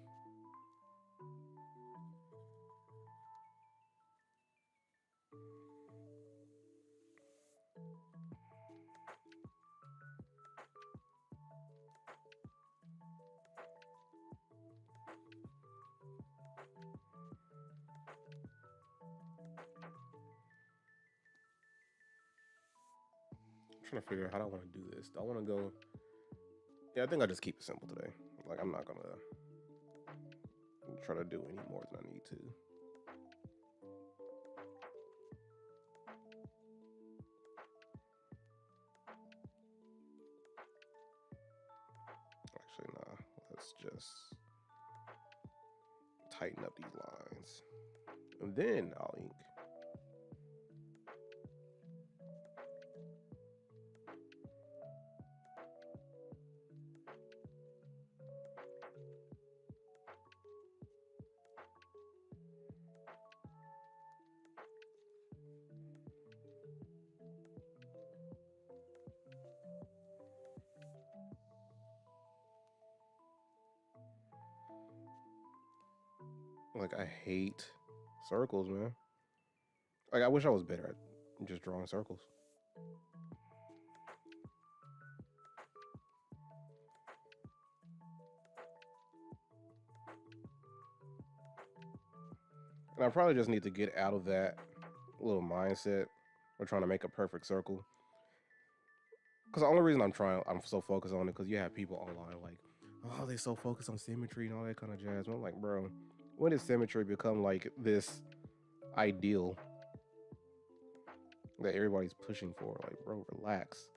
[SPEAKER 1] I'm trying to figure out how I want to do this. Do I want to go? Yeah, I think I'll just keep it simple today. Like I'm not gonna try to do any more than I need to. Actually, nah. Let's just tighten up these lines, and then I'll ink. Like I hate circles, man. Like I wish I was better at just drawing circles. And I probably just need to get out of that little mindset of trying to make a perfect circle. Because the only reason I'm so focused on it, because you have people online like, oh, they so focused on symmetry and all that kind of jazz. And I'm like, bro, when did symmetry become like this ideal that everybody's pushing for? Like, bro, relax.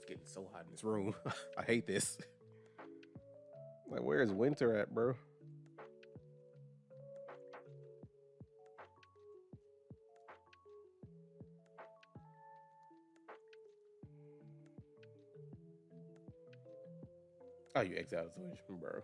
[SPEAKER 1] just getting so hot in this room. I hate this. Like, where's winter at, bro? Oh, you X out of Twitch, bro.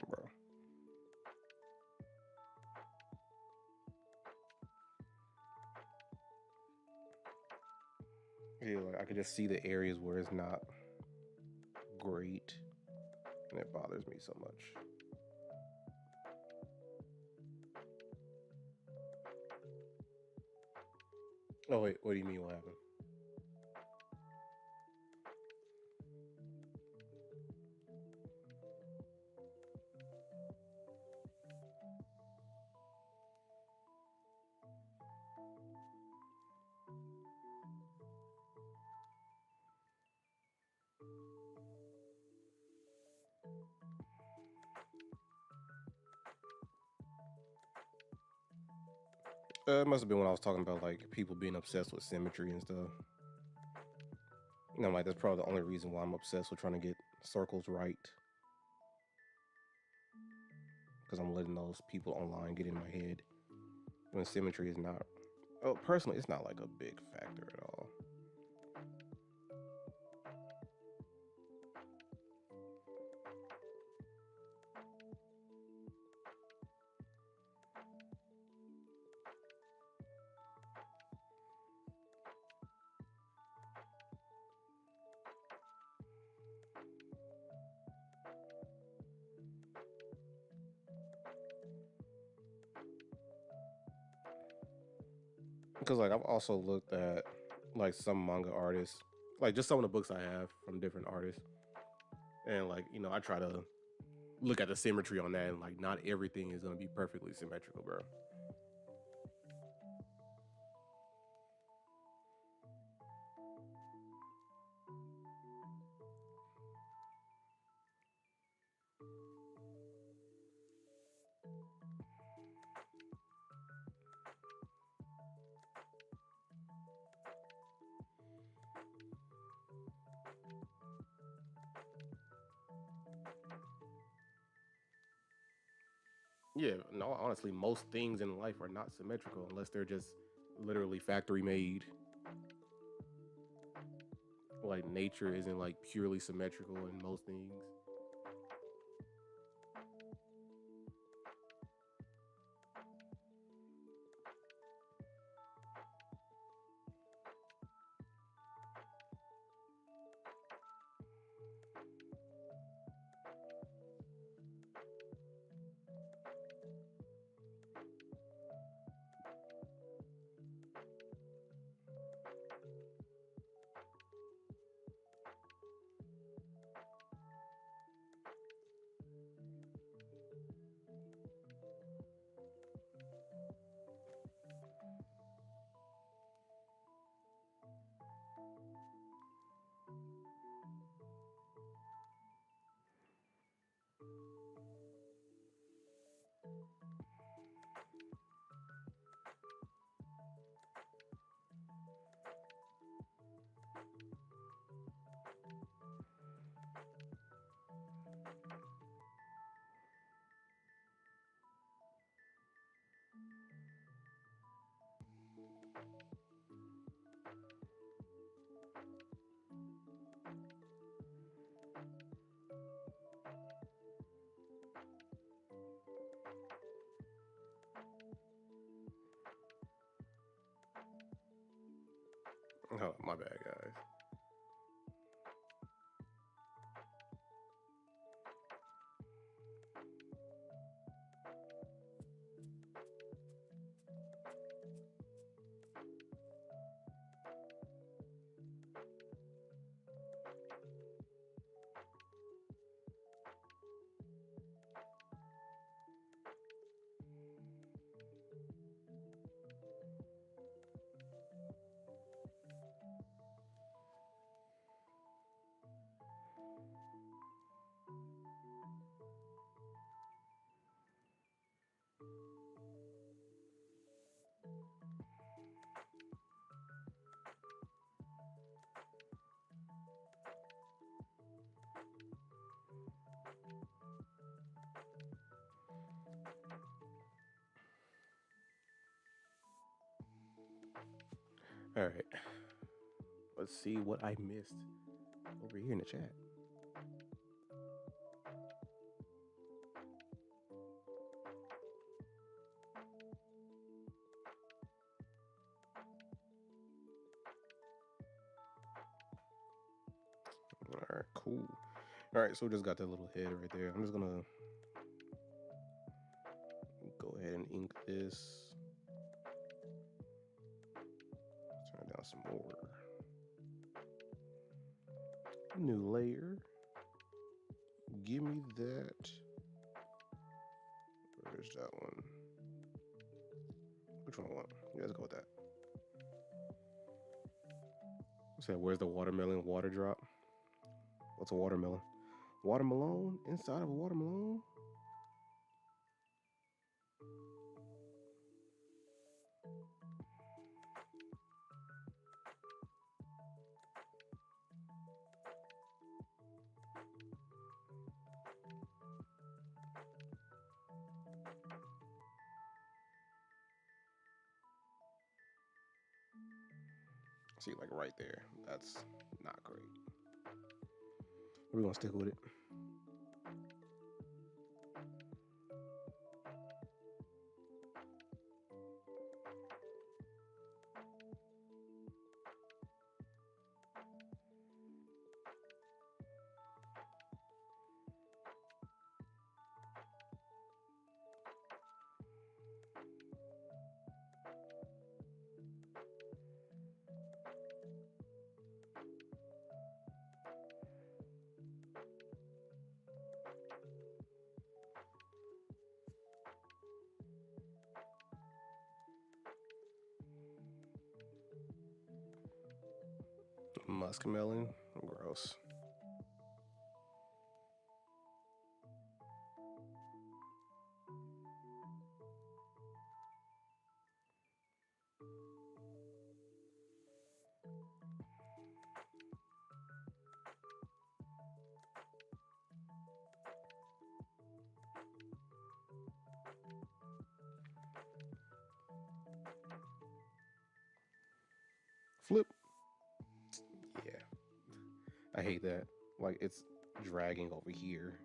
[SPEAKER 1] Bro. Yeah, like I could just see the areas where it's not great, and it bothers me so much. Oh wait, what do you mean? What happened? It must have been when I was talking about like people being obsessed with symmetry and stuff. You know, like that's probably the only reason why I'm obsessed with trying to get circles right, because I'm letting those people online get in my head when symmetry is not. Oh, personally, it's not like a big factor at all. Because like I've also looked at like some manga artists, like just some of the books I have from different artists, and like I try to look at the symmetry on that, and like not everything is gonna be perfectly symmetrical, bro. Yeah, no, honestly, most things in life are not symmetrical unless they're just literally factory made. Like nature isn't like purely symmetrical in most things. Oh, my bad, guys. All right. Let's see what I missed over here in the chat. All right, cool. All right, so we just got that little head right there. I'm just gonna go ahead and ink this. Turn down some more. New layer. Give me that. Where's that one? Which one I want? Yeah, let's go with that. Say, where's the watermelon water drop? What's a watermelon? Watermelon inside of a watermelon? See, like right there. That's not great. We're gonna stick with it. Muskmelon, gross. Flip. Yeah, I hate that. Like it's dragging over here.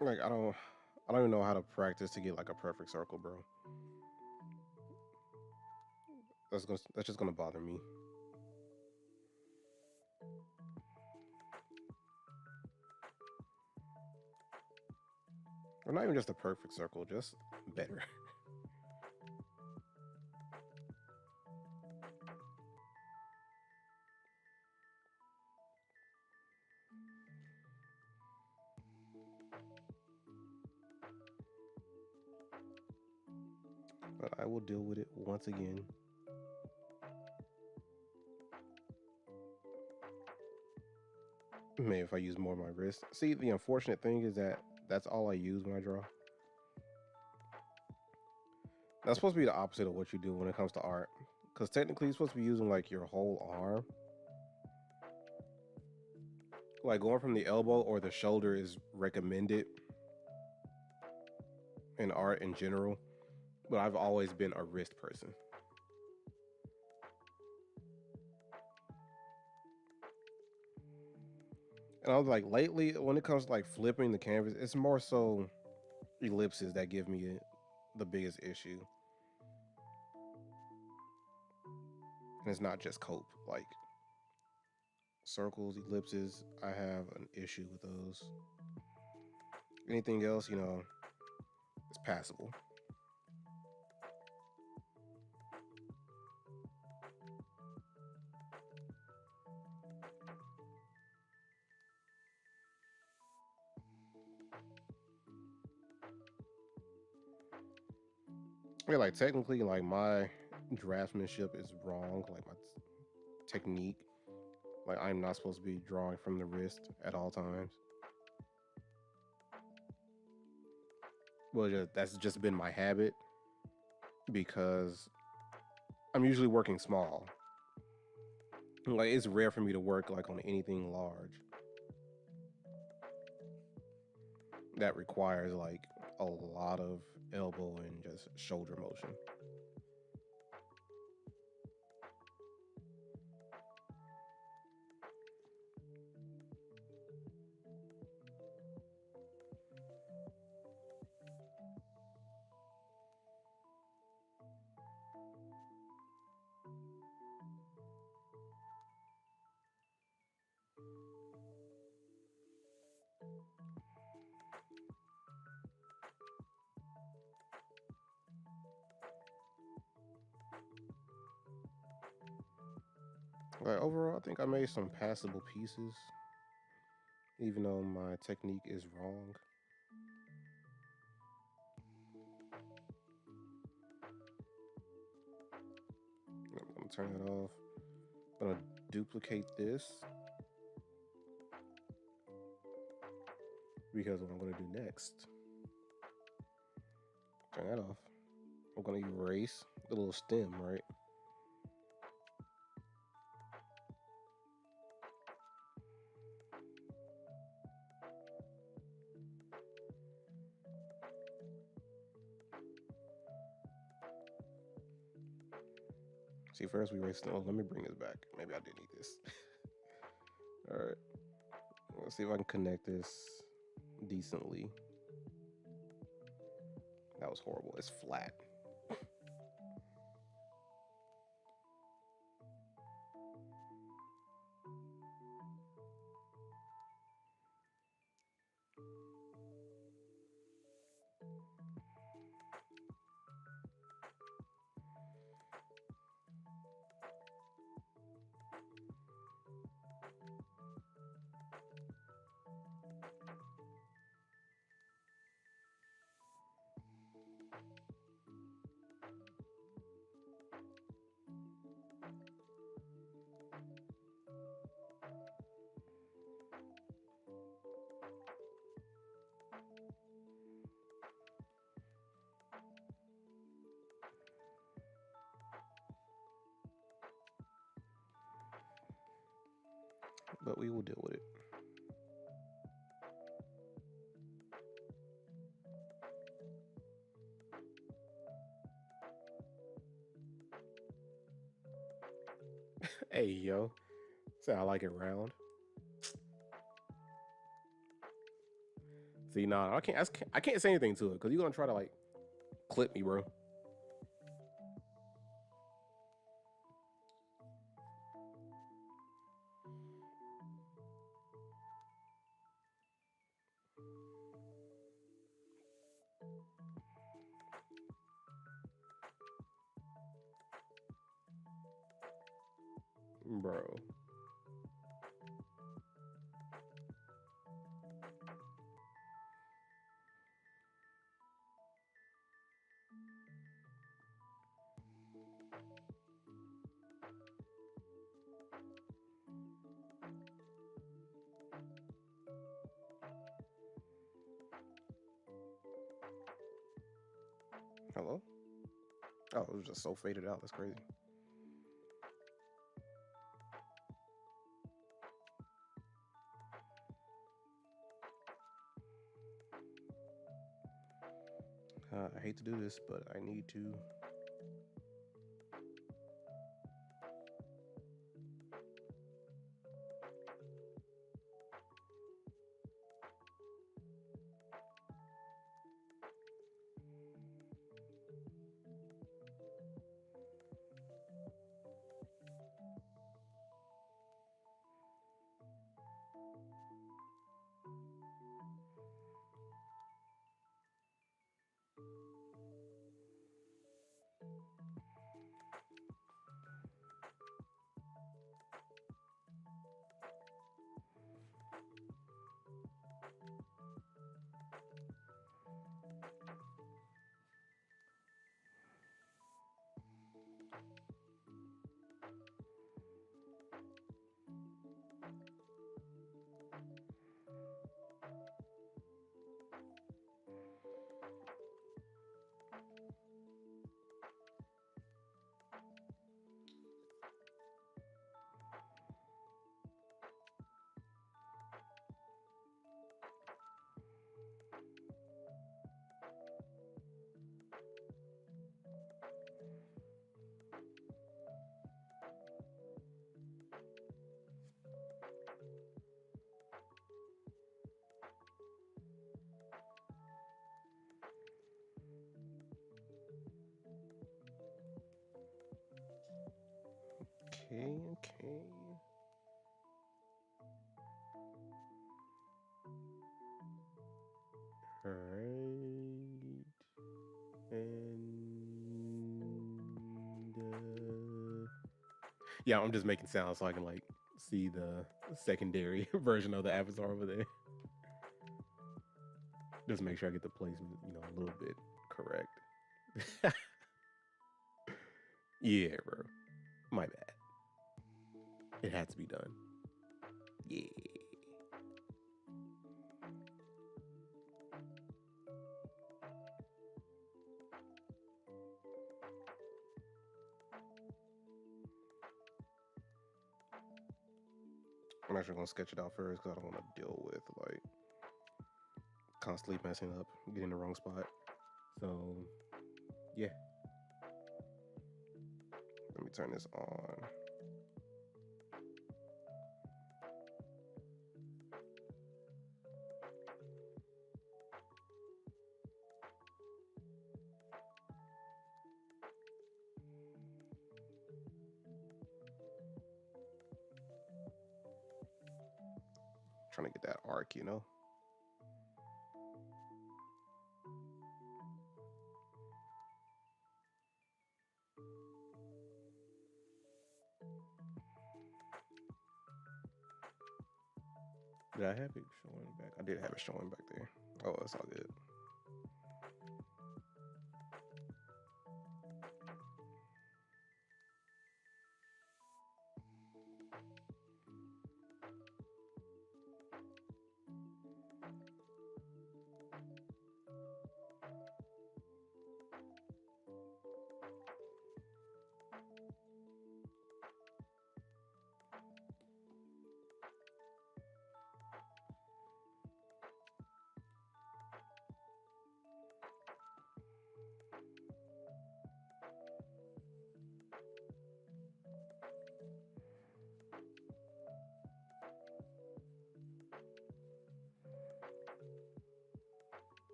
[SPEAKER 1] Like I don't even know how to practice to get like a perfect circle, bro. That's just gonna bother me. Or not even just a perfect circle, just better. But I will deal with it once again. Maybe if I use more of my wrist. See, the unfortunate thing is that that's all I use when I draw. That's supposed to be the opposite of what you do when it comes to art. Because technically, you're supposed to be using like your whole arm. Like going from the elbow or the shoulder is recommended in art in general. But I've always been a wrist person. And I was like, lately, when it comes to like flipping the canvas, it's more so ellipses that give me the biggest issue. And it's not just cope. Like circles, ellipses, I have an issue with those. Anything else, it's passable. Yeah, like technically, like my draftsmanship is wrong. Like my technique, like I'm not supposed to be drawing from the wrist at all times. Well, that's just been my habit because I'm usually working small. Like it's rare for me to work like on anything large that requires like a lot of elbow and just shoulder motion. Like overall, I think I made some passable pieces, even though my technique is wrong. I'm gonna turn it off. I'm gonna duplicate this because what I'm gonna do next, turn that off. I'm gonna erase the little stem, right? See, first we erased. Oh, let me bring this back. Maybe I did need this. All right. Let's see if I can connect this decently. That was horrible. It's flat. But we will deal with it. Hey, yo. Say I like it round. See, nah, I can't say anything to it because you're gonna try to like clip me, bro. Bro. Hello? Oh, it was just so faded out. That's crazy. I hate to do this, but I need to. Yeah, I'm just making sounds so I can like see the secondary version of the avatar over there. Just make sure I get the placement, a little bit correct. Yeah, bro. My bad. It had to be done. Yeah. I'm actually gonna sketch it out first because I don't want to deal with like constantly messing up, getting the wrong spot. So yeah, let me turn this on. Trying to get that arc. Did I have it showing back? I did have it showing back there. Oh, that's all good.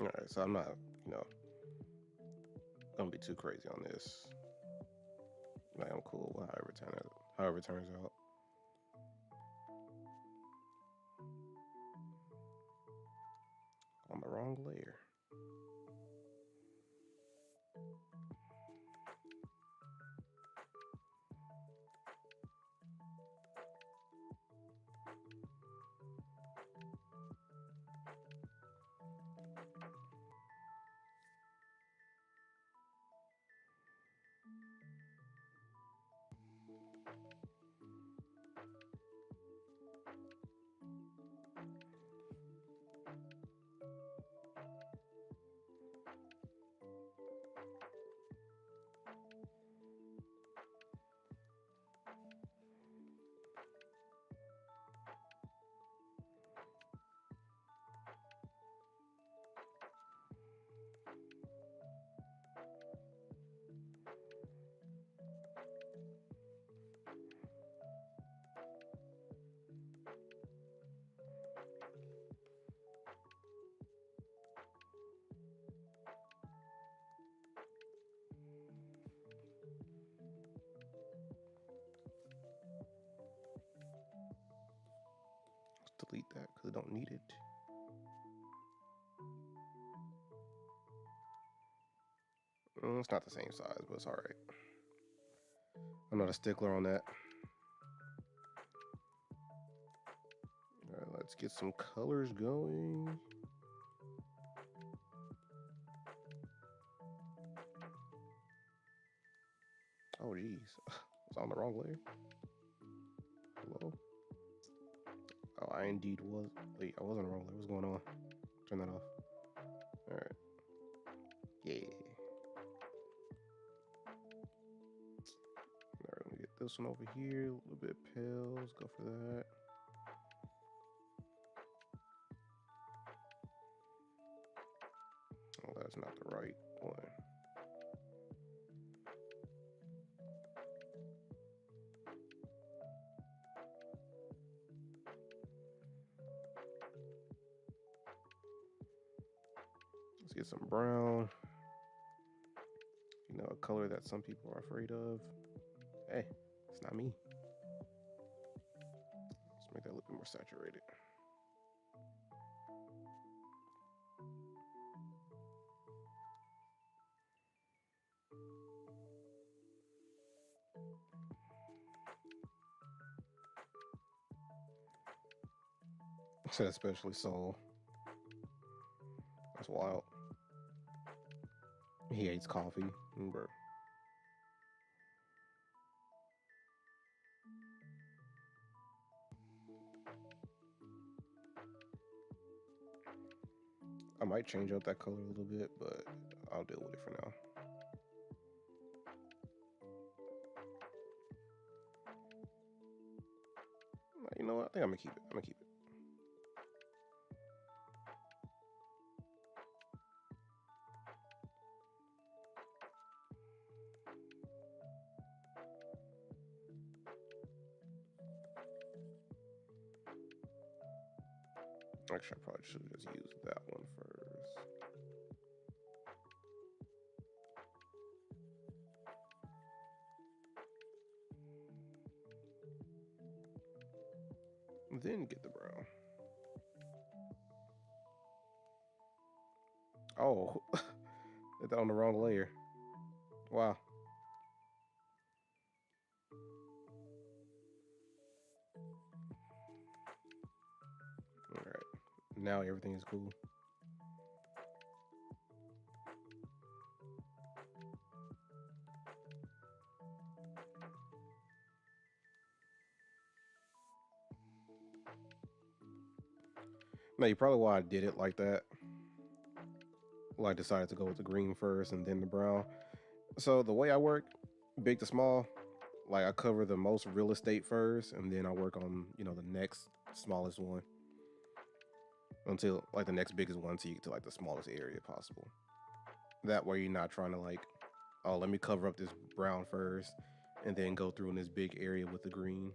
[SPEAKER 1] All right, so I'm not, you know, gonna be too crazy on this. Like I'm cool with however it turns out. On the wrong layer. Let's delete that because I don't need it. It's not the same size, but it's all right. I'm not a stickler on that. All right, let's get some colors going. Oh, geez. Was I on the wrong layer? Hello? Oh, I indeed was. Wait, I was on the wrong layer. What's going on? Turn that off. All right. Yeah. All right, let me get this one over here. A little bit pale. Let's go for that. Oh, that's not the right one. Let's get some brown. A color that some people are afraid of. Hey, it's not me. Let's make that a little bit more saturated. Especially Soul. That's wild. He hates coffee. Bro. I might change up that color a little bit, but I'll deal with it for now. You know what? I think I'm gonna keep it. I'm gonna keep it. Actually, I probably should have just used that one first. Then get the brown. Oh, did that on the wrong layer. Wow. All right. Now everything is cool. Now you probably why I did it like that. Well, I decided to go with the green first and then the brown. So the way I work, big to small, like I cover the most real estate first, and then I work on the next smallest one until like the next biggest one, until you get to like the smallest area possible. That way you're not trying to like, oh, let me cover up this brown first, and then go through in this big area with the green.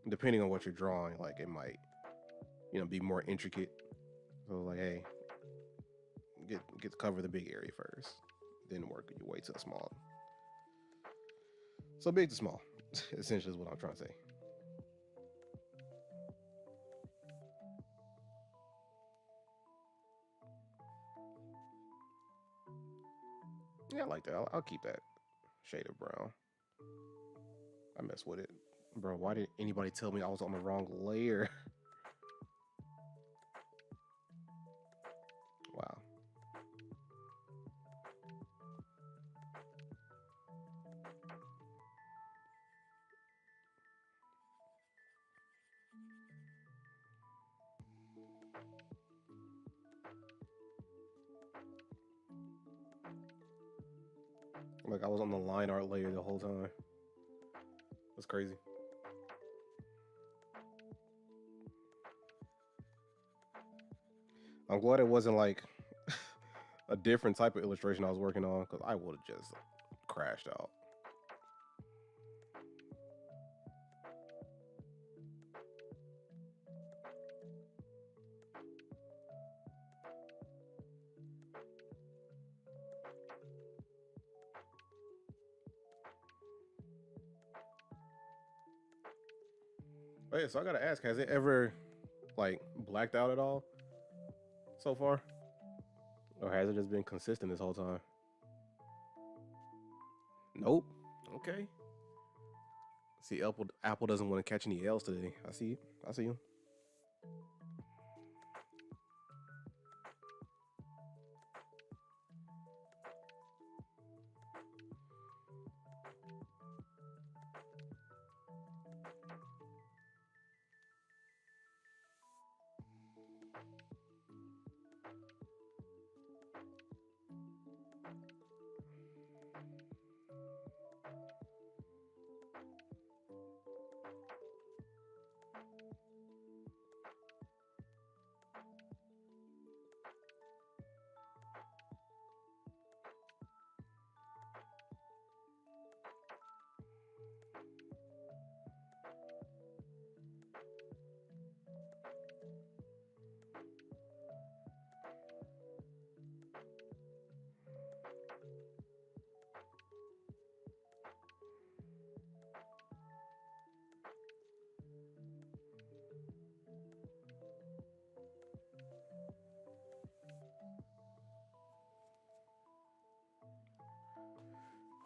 [SPEAKER 1] Depending on what you're drawing, like it might be more intricate. So like, hey, get to cover the big area first, then work your way to the small. So big to small, essentially is what I'm trying to say. Yeah, I like that. I'll keep that shade of brown. I mess with it, bro. Why did anybody tell me I was on the wrong layer? Wow. Like I was on the line art layer the whole time. That's crazy. I'm glad it wasn't like a different type of illustration I was working on, because I would have just crashed out. But yeah, so I gotta ask, has it ever like blacked out at all so far? Or has it just been consistent this whole time? Nope. Okay. See, Apple doesn't want to catch any L's today. I see you. I see you.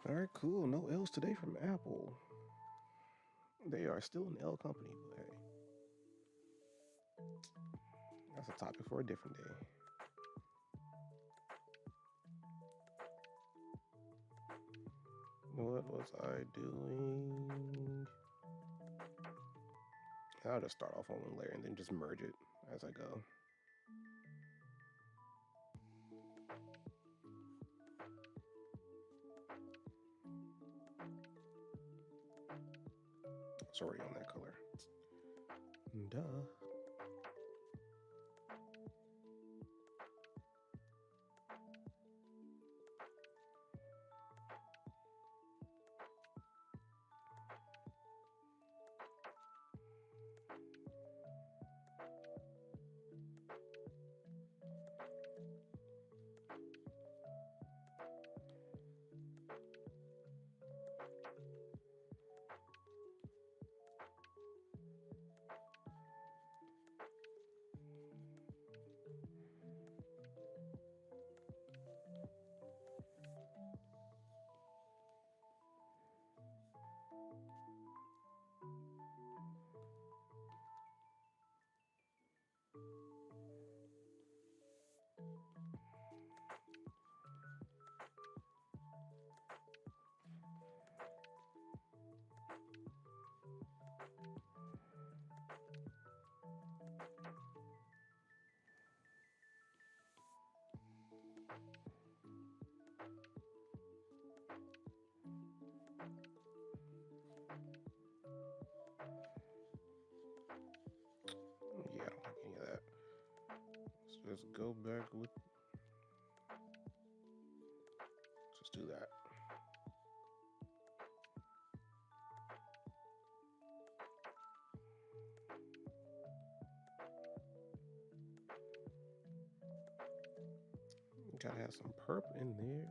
[SPEAKER 1] All right, cool. No L's today from Apple. They are still an L company, but hey. That's a topic for a different day. What was I doing? I'll just start off on one layer and then just merge it as I go. It's already on that color. Duh. Yeah, I don't like any of that. Let's just go back with. Just do that. Gotta have some perp in there.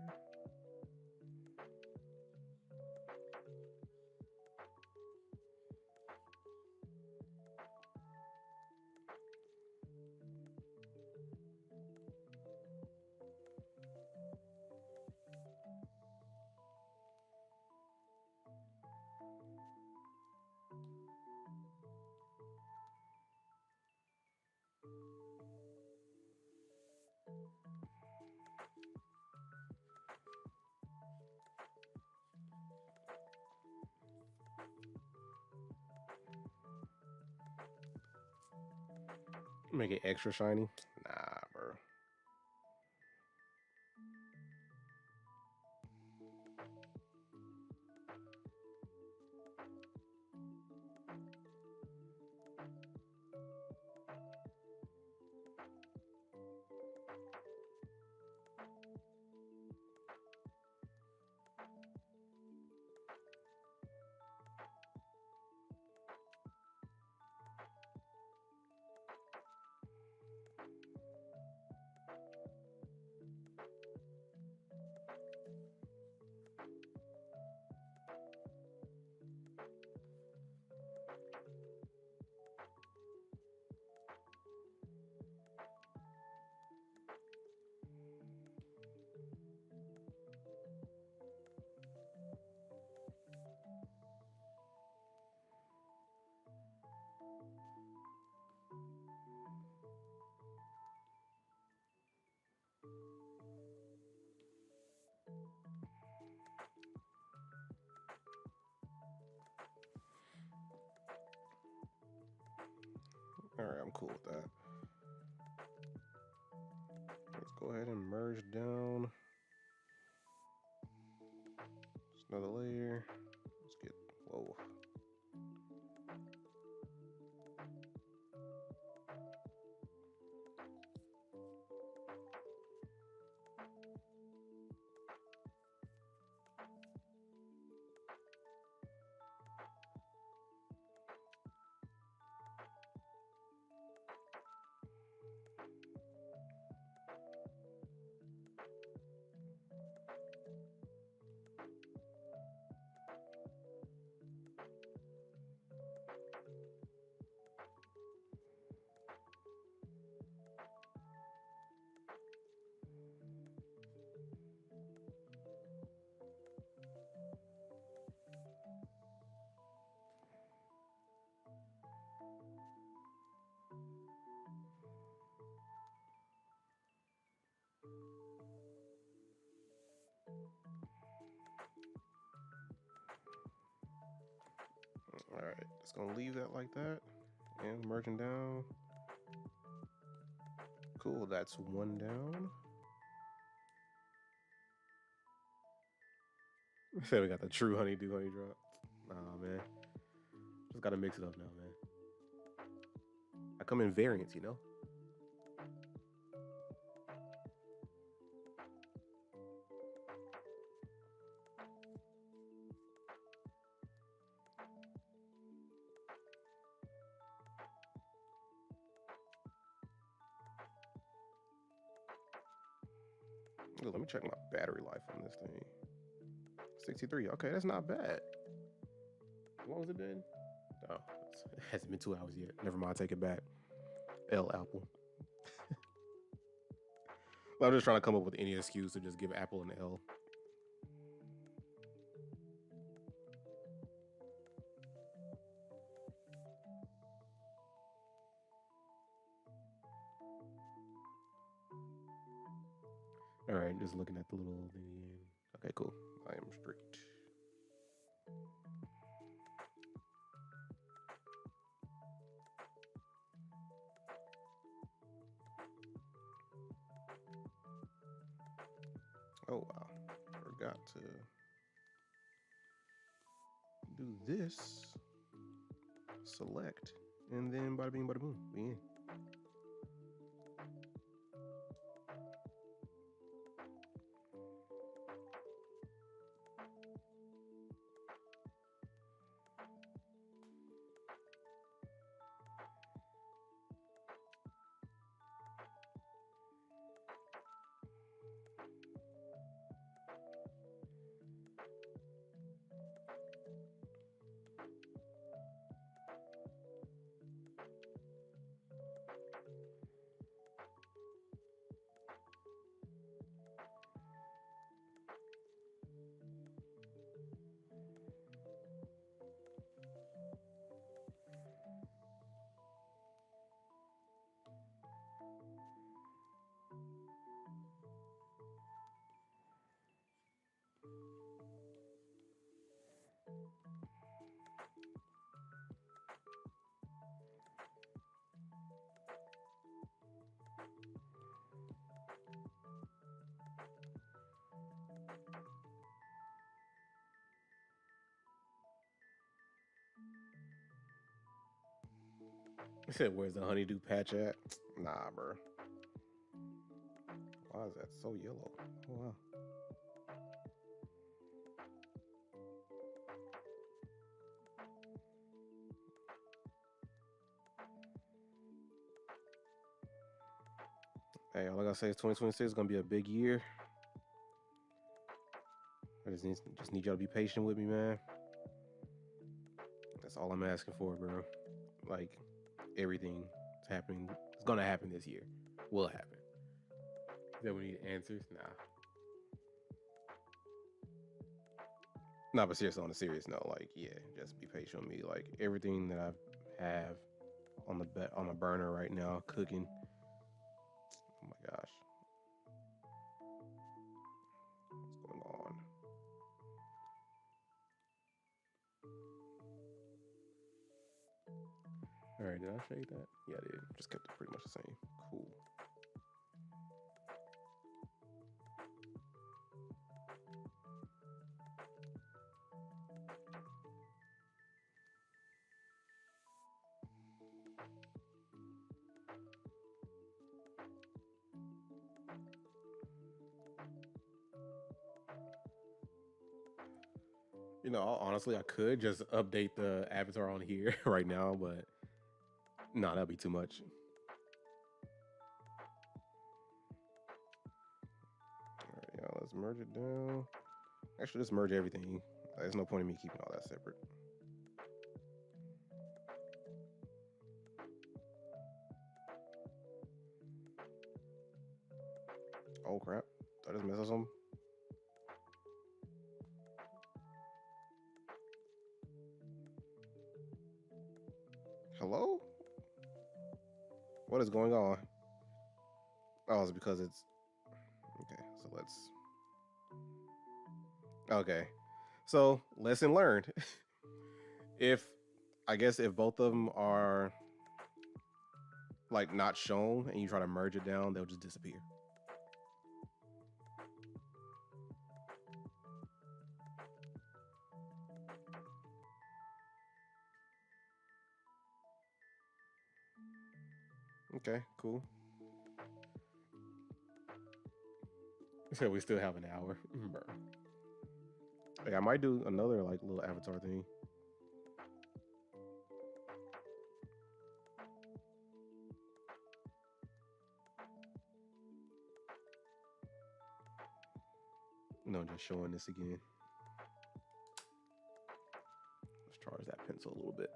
[SPEAKER 1] Make it extra shiny. Nah, bro. All right, I'm cool with that. Let's go ahead and merge down. Just another layer. Let's get, whoa. All right, just gonna leave that like that, and merging down. Cool, that's one down. Say we got the true honeydew honey drop. Nah, man, just gotta mix it up now, man. I come in variants, you know. Ooh, let me check my battery life on this thing. 63. Okay, that's not bad. How long has it been? Oh, it hasn't been 2 hours yet. Never mind, take it back. L Apple. I'm just trying to come up with any excuse to just give Apple an L. All right, just looking at the little thing again. Okay, cool. I am straight. Oh wow, forgot to do this. Select, and then bada bing, bada boom, we in. I said, "Where's the honeydew patch at?" Nah, bro. Why is that so yellow? Oh, wow. Hey, all I gotta say is 2026 is gonna be a big year. I just need y'all to be patient with me, man. That's all I'm asking for, bro. Like everything is happening. It's gonna happen this year. Will happen. That we need answers? Nah. Nah, but seriously, on a serious note, like, yeah, just be patient with me. Like everything that I have on the burner right now, cooking. Oh my gosh, what's going on? All right, did I shade that? Yeah, I did. Just kept it pretty much the same. Cool. Honestly, I could just update the avatar on here right now, but no, that'd be too much. All right, y'all, let's merge it down. Actually, just merge everything. There's no point in me keeping all that separate. Oh crap! I just messed up something. Hello? What is going on? Oh, it's because it's okay. So let's. Okay, so lesson learned. If I guess if both of them are like not shown and you try to merge it down, they'll just disappear. Okay, cool. So we still have an hour. Bro. Hey, I might do another like little avatar thing. No, just showing this again. Let's charge that pencil a little bit.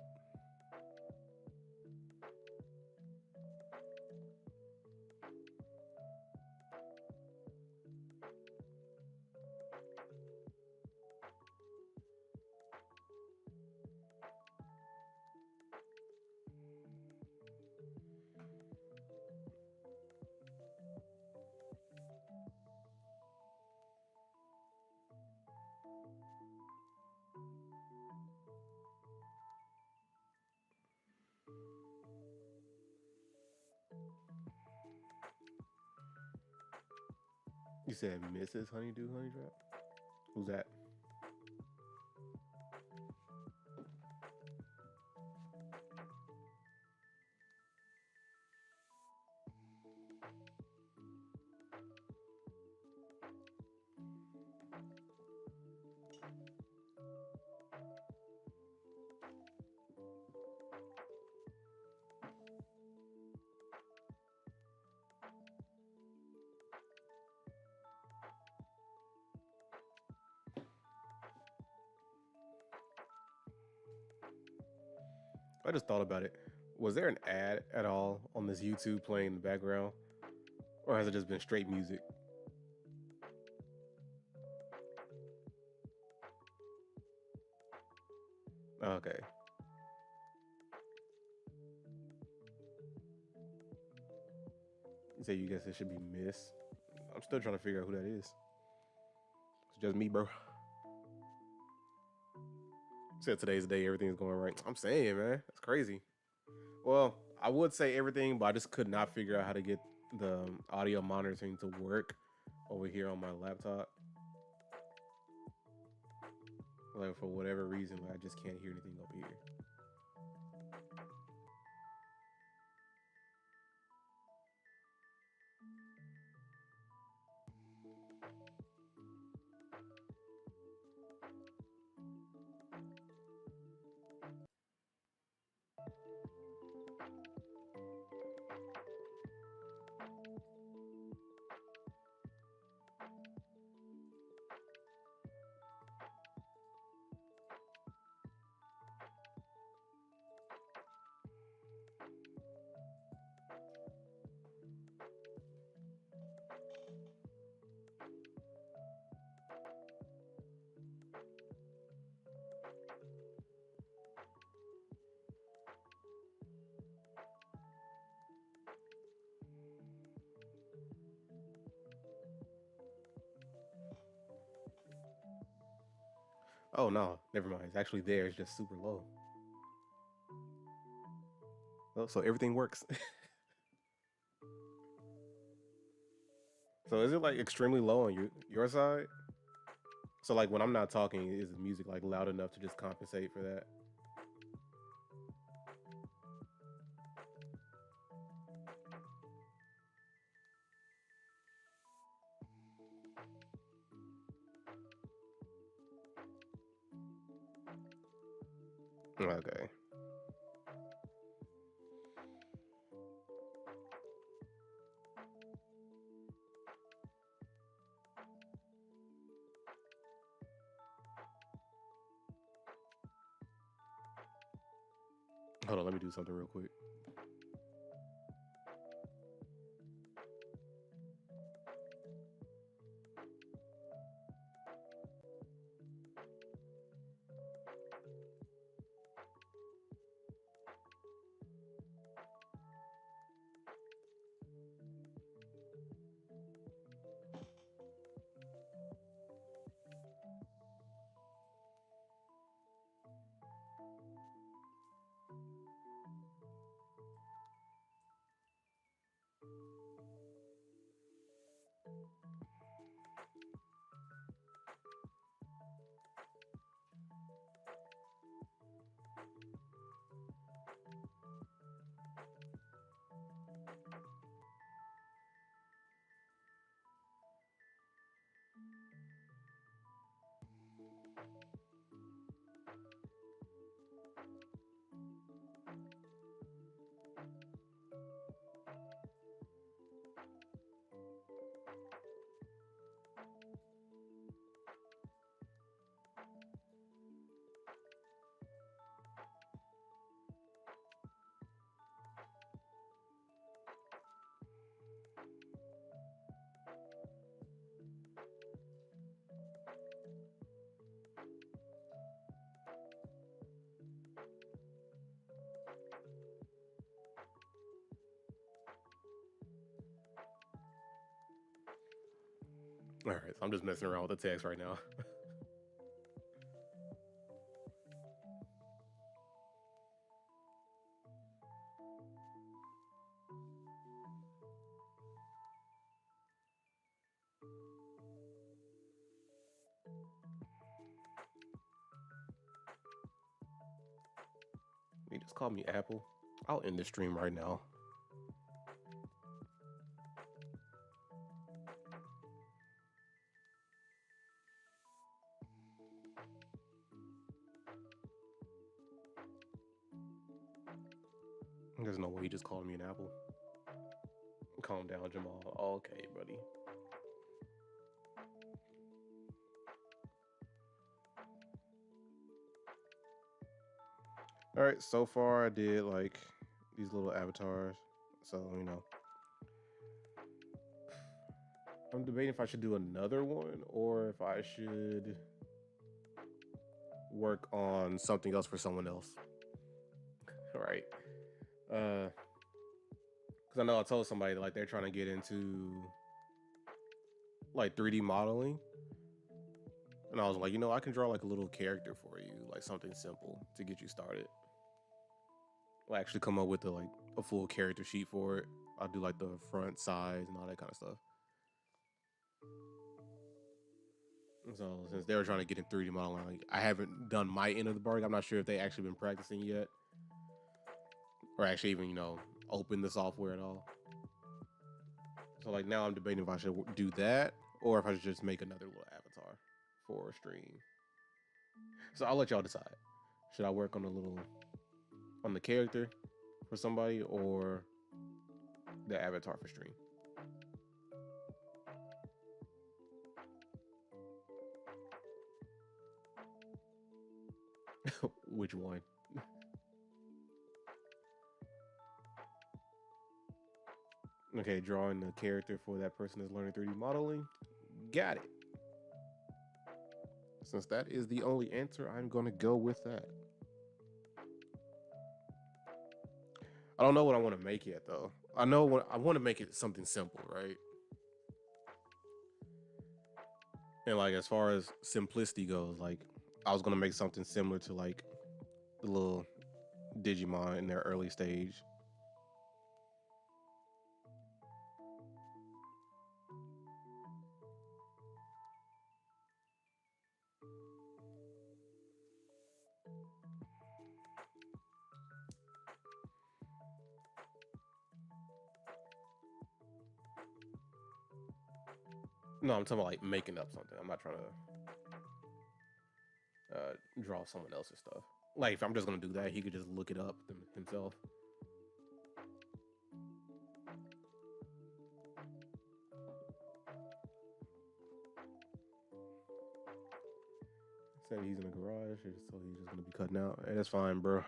[SPEAKER 1] You said Mrs. Honeydew Honeytrap? Who's that? I just thought about it. Was there an ad at all on this YouTube playing in the background? Or has it just been straight music? Okay. You say you guess it should be Miss. I'm still trying to figure out who that is. It's just me, bro. Said today's the day, everything's going right. I'm saying, man, that's crazy. Well, I would say everything, but I just could not figure out how to get the audio monitoring to work over here on my laptop. Like for whatever reason, like, I just can't hear anything over here. Oh no, never mind. It's actually there. It's just super low. Oh, so everything works. So is it like extremely low on your side? So like when I'm not talking, is the music like loud enough to just compensate for that? Okay. Hold on, let me do something real quick. All right, so I'm just messing around with the text right now. You just call me Apple. I'll end the stream right now. There's no way he just called me an apple. Calm down, Jamal. Okay, buddy. All right, so far I did like these little avatars. So, you know, I'm debating if I should do another one or if I should work on something else for someone else. All right. Because I know I told somebody like they're trying to get into like 3D modeling. And I was like, you know, I can draw like a little character for you, like something simple to get you started. I'll actually come up with a full character sheet for it. I'll do like the front, sides, and all that kind of stuff. So since they were trying to get in 3D modeling, like, I haven't done my end of the bargain. I'm not sure if they actually been practicing yet, or actually even open the software at all. So like now I'm debating if I should do that or if I should just make another little avatar for a stream. So I'll let y'all decide. Should I work on the character for somebody or the avatar for stream? Which one? Okay, drawing the character for that person that's learning 3D modeling. Got it. Since that is the only answer, I'm going to go with that. I don't know what I want to make yet, though. I know what I want to make it something simple, right? And like as far as simplicity goes, like I was gonna make something similar to like the little Digimon in their early stage. No, I'm talking about like making up something. I'm not trying to draw someone else's stuff. Like if I'm just gonna do that, he could just look it up himself. Said he's in the garage, so he's just gonna be cutting out. Hey, that's fine, bro.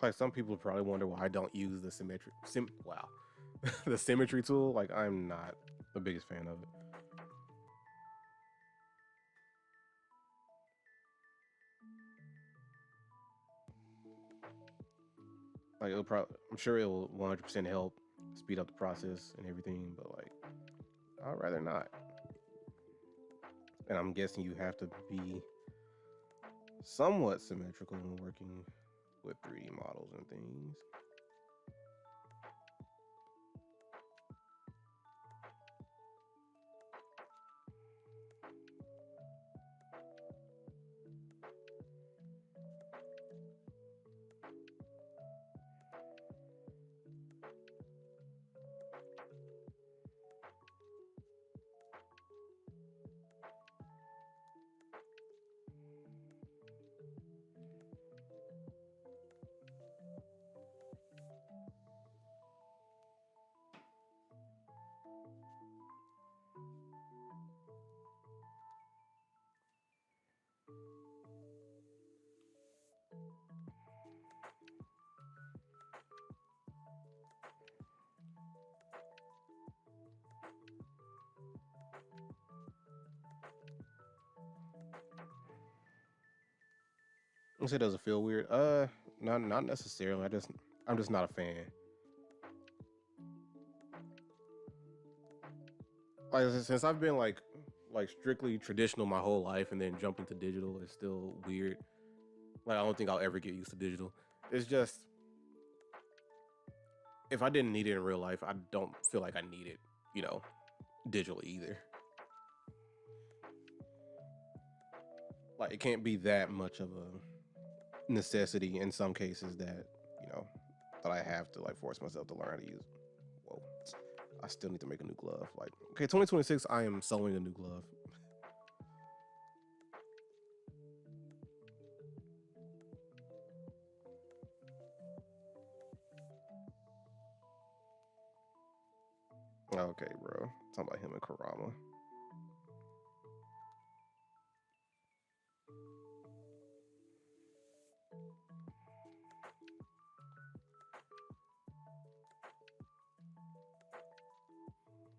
[SPEAKER 1] Like some people probably wonder why I don't use the wow, the symmetry tool. Like I'm not the biggest fan of it. Like it'll probably, I'm sure it will 100% help speed up the process and everything, but like I'd rather not. And I'm guessing you have to be somewhat symmetrical when working with 3D models and things. You say does it feel weird? Not necessarily. I'm just not a fan. Like since I've been like strictly traditional my whole life, and then jumped into digital, it's still weird. Like I don't think I'll ever get used to digital. It's just if I didn't need it in real life, I don't feel like I need it, you know, digitally either. Like it can't be that much of a necessity in some cases that you know that I have to like force myself to learn how to use. Whoa, I still need to make a new glove. Like okay, 2026, I am sewing a new glove. Okay, bro. Talking about him and Karama.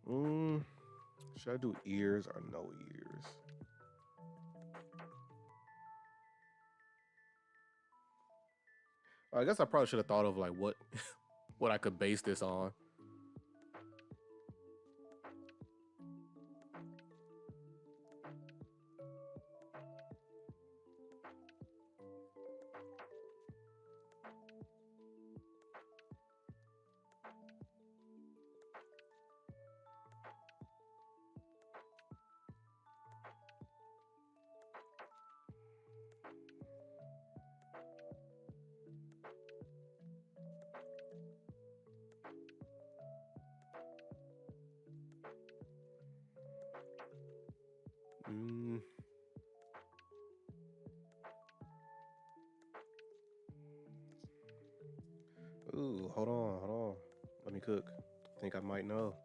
[SPEAKER 1] Mm, should I do ears or no ears? I guess I probably should have thought of like what what I could base this on. Mm, ooh, hold on. Let me cook. I think I might know.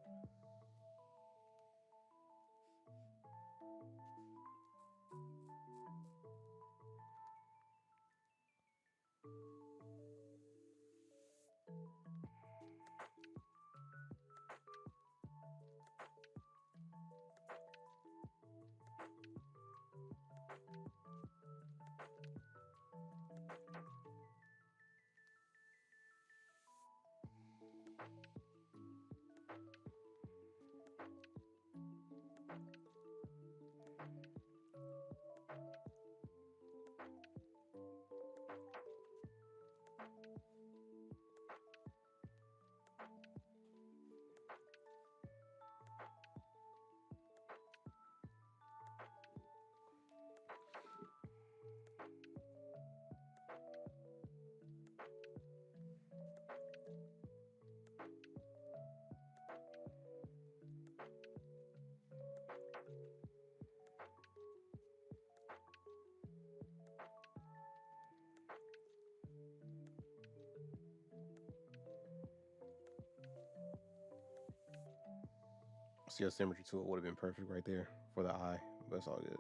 [SPEAKER 1] See, a symmetry tool would have been perfect right there for the eye, but it's all good.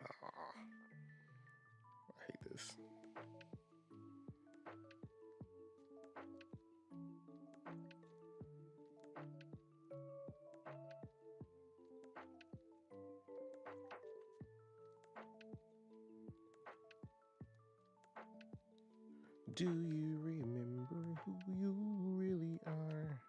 [SPEAKER 1] Ah, I hate this. Do you remember who you really are?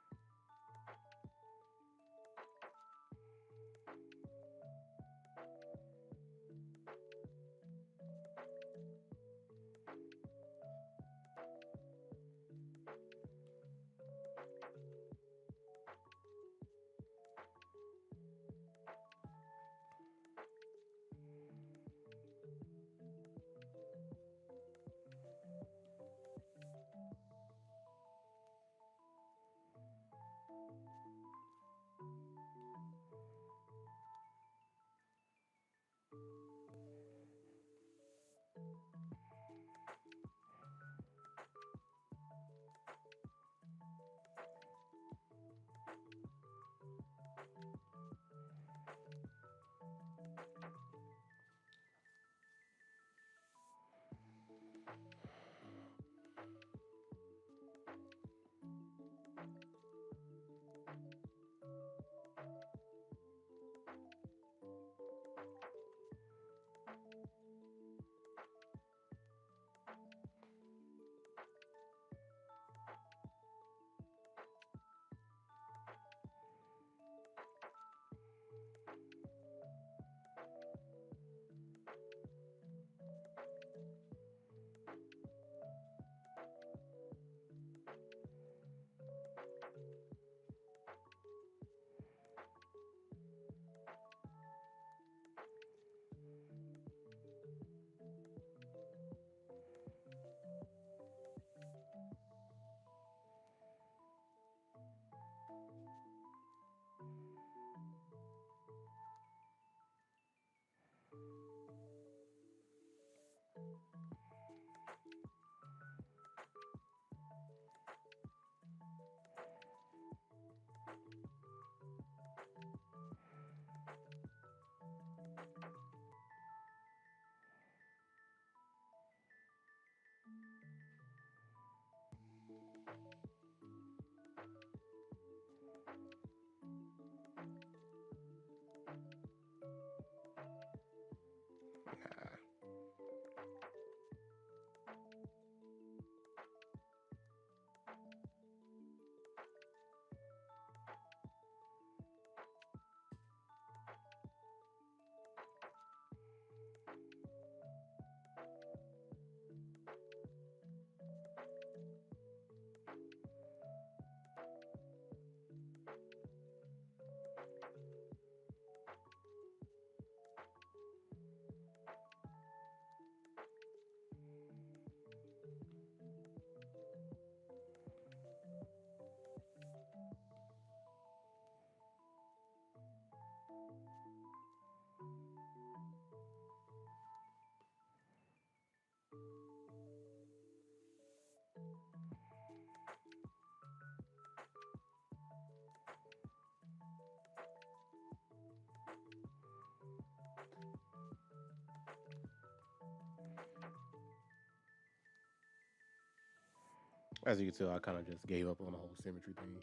[SPEAKER 1] As you can tell, I kind of just gave up on the whole symmetry thing.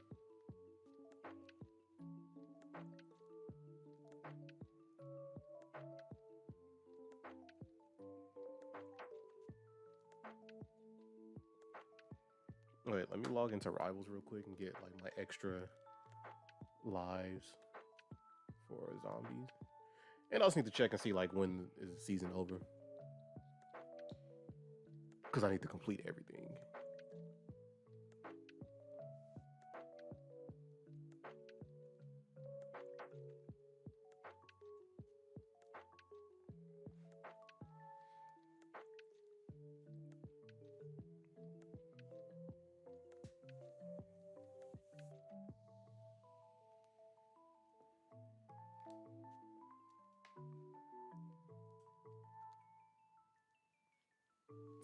[SPEAKER 1] Wait, let me log into Rivals real quick and get like my extra lives for zombies. And I also need to check and see like when is the season over, because I need to complete everything.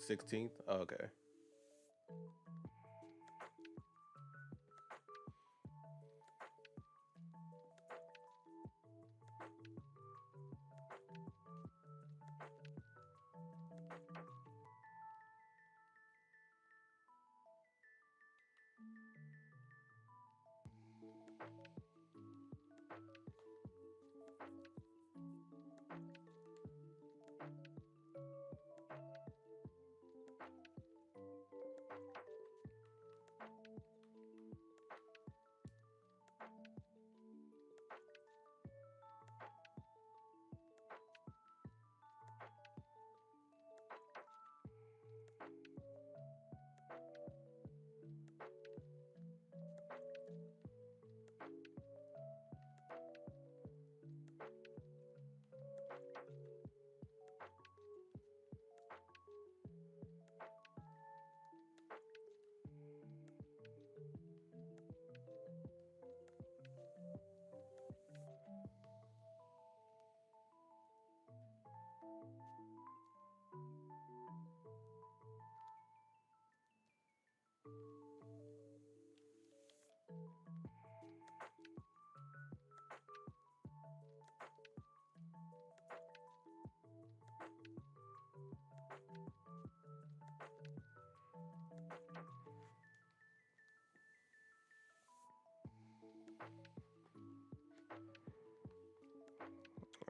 [SPEAKER 1] $16th. Oh, okay.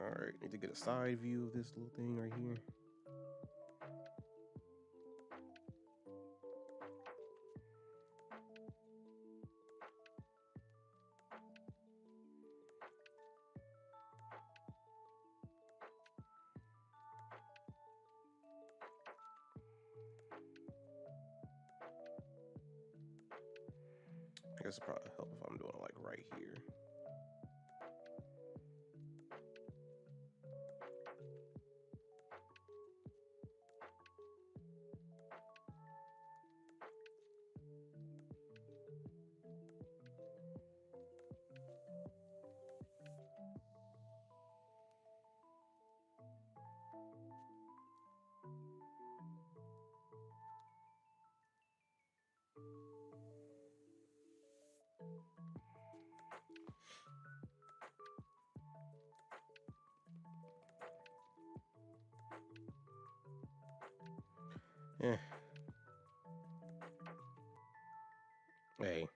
[SPEAKER 1] All right, need to get a side view of this little thing right here. I guess it'll probably help if I'm doing it like right here. Yeah. Hey,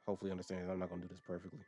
[SPEAKER 1] hopefully understand I'm not gonna do this perfectly.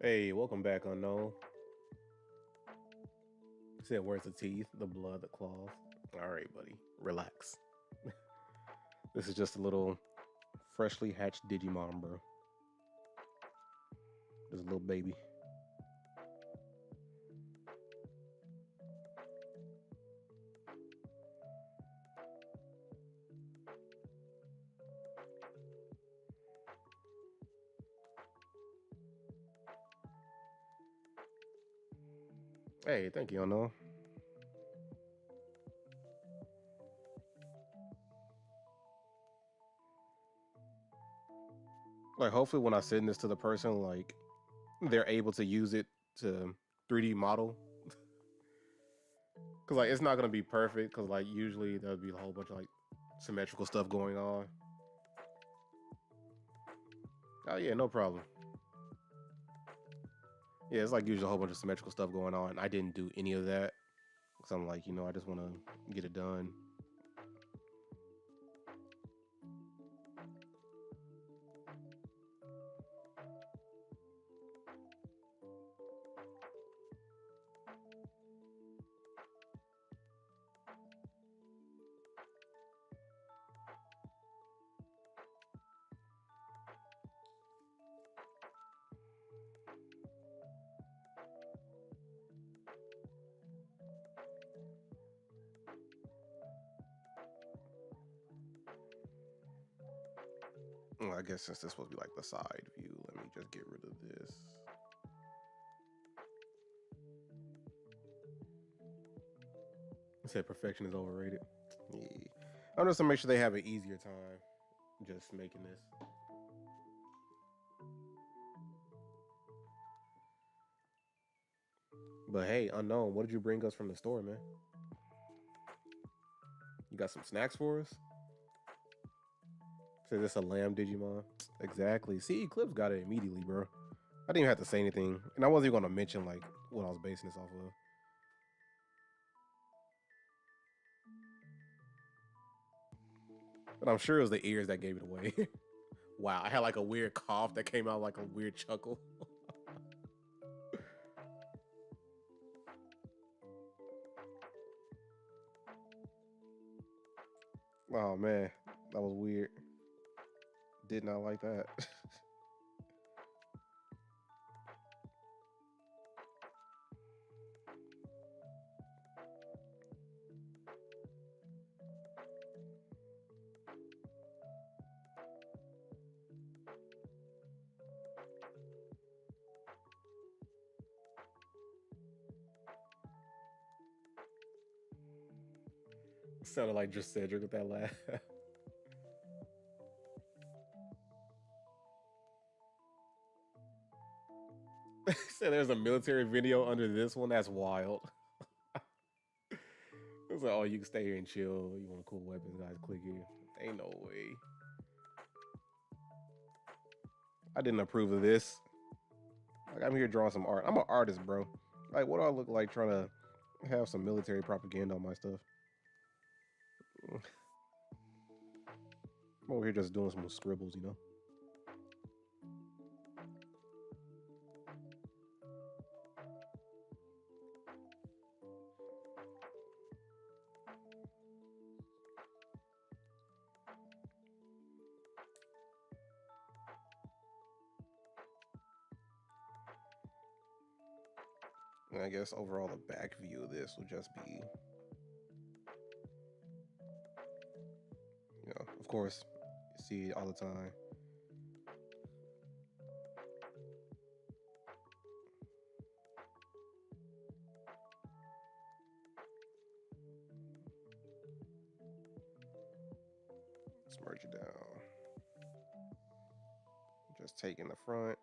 [SPEAKER 1] Hey, welcome back, Unknown. You said, where's the teeth, the blood, the claws? All right, buddy, relax. This is just a little freshly hatched Digimon, bro. Just a little baby. Hey, thank you, Unknown. Like, hopefully, when I send this to the person, like, they're able to use it to 3D model. Cause like it's not gonna be perfect. Cause like usually there'll be a whole bunch of like symmetrical stuff going on. Oh yeah, no problem. Yeah, it's like usually a whole bunch of symmetrical stuff going on. I didn't do any of that. Cause I'm like, I just want to get it done. Well, I guess since this supposed to be like the side view, let me just get rid of this. I said perfection is overrated. Yeah. I'm just to make sure they have an easier time just making this. But hey, Unknown, what did you bring us from the store, man? You got some snacks for us? Say this a lamb Digimon? Exactly. See, Eclipse got it immediately, bro. I didn't even have to say anything, and I wasn't even gonna mention like what I was basing this off of. But I'm sure it was the ears that gave it away. Wow, I had like a weird cough that came out like a weird chuckle. Oh man, that was weird. Did not like that. Sounded like just Cedric with that laugh. Said there's a military video under this one. That's wild. It's like, oh, you can stay here and chill. You want cool weapons, guys? Click here. Ain't no way. I didn't approve of this. Like, I'm here drawing some art. I'm an artist, bro. Like, what do I look like trying to have some military propaganda on my stuff? I'm over here just doing some scribbles, And I guess overall the back view of this will just be, of course, you see it all the time. Let's merge it down. Just taking the front.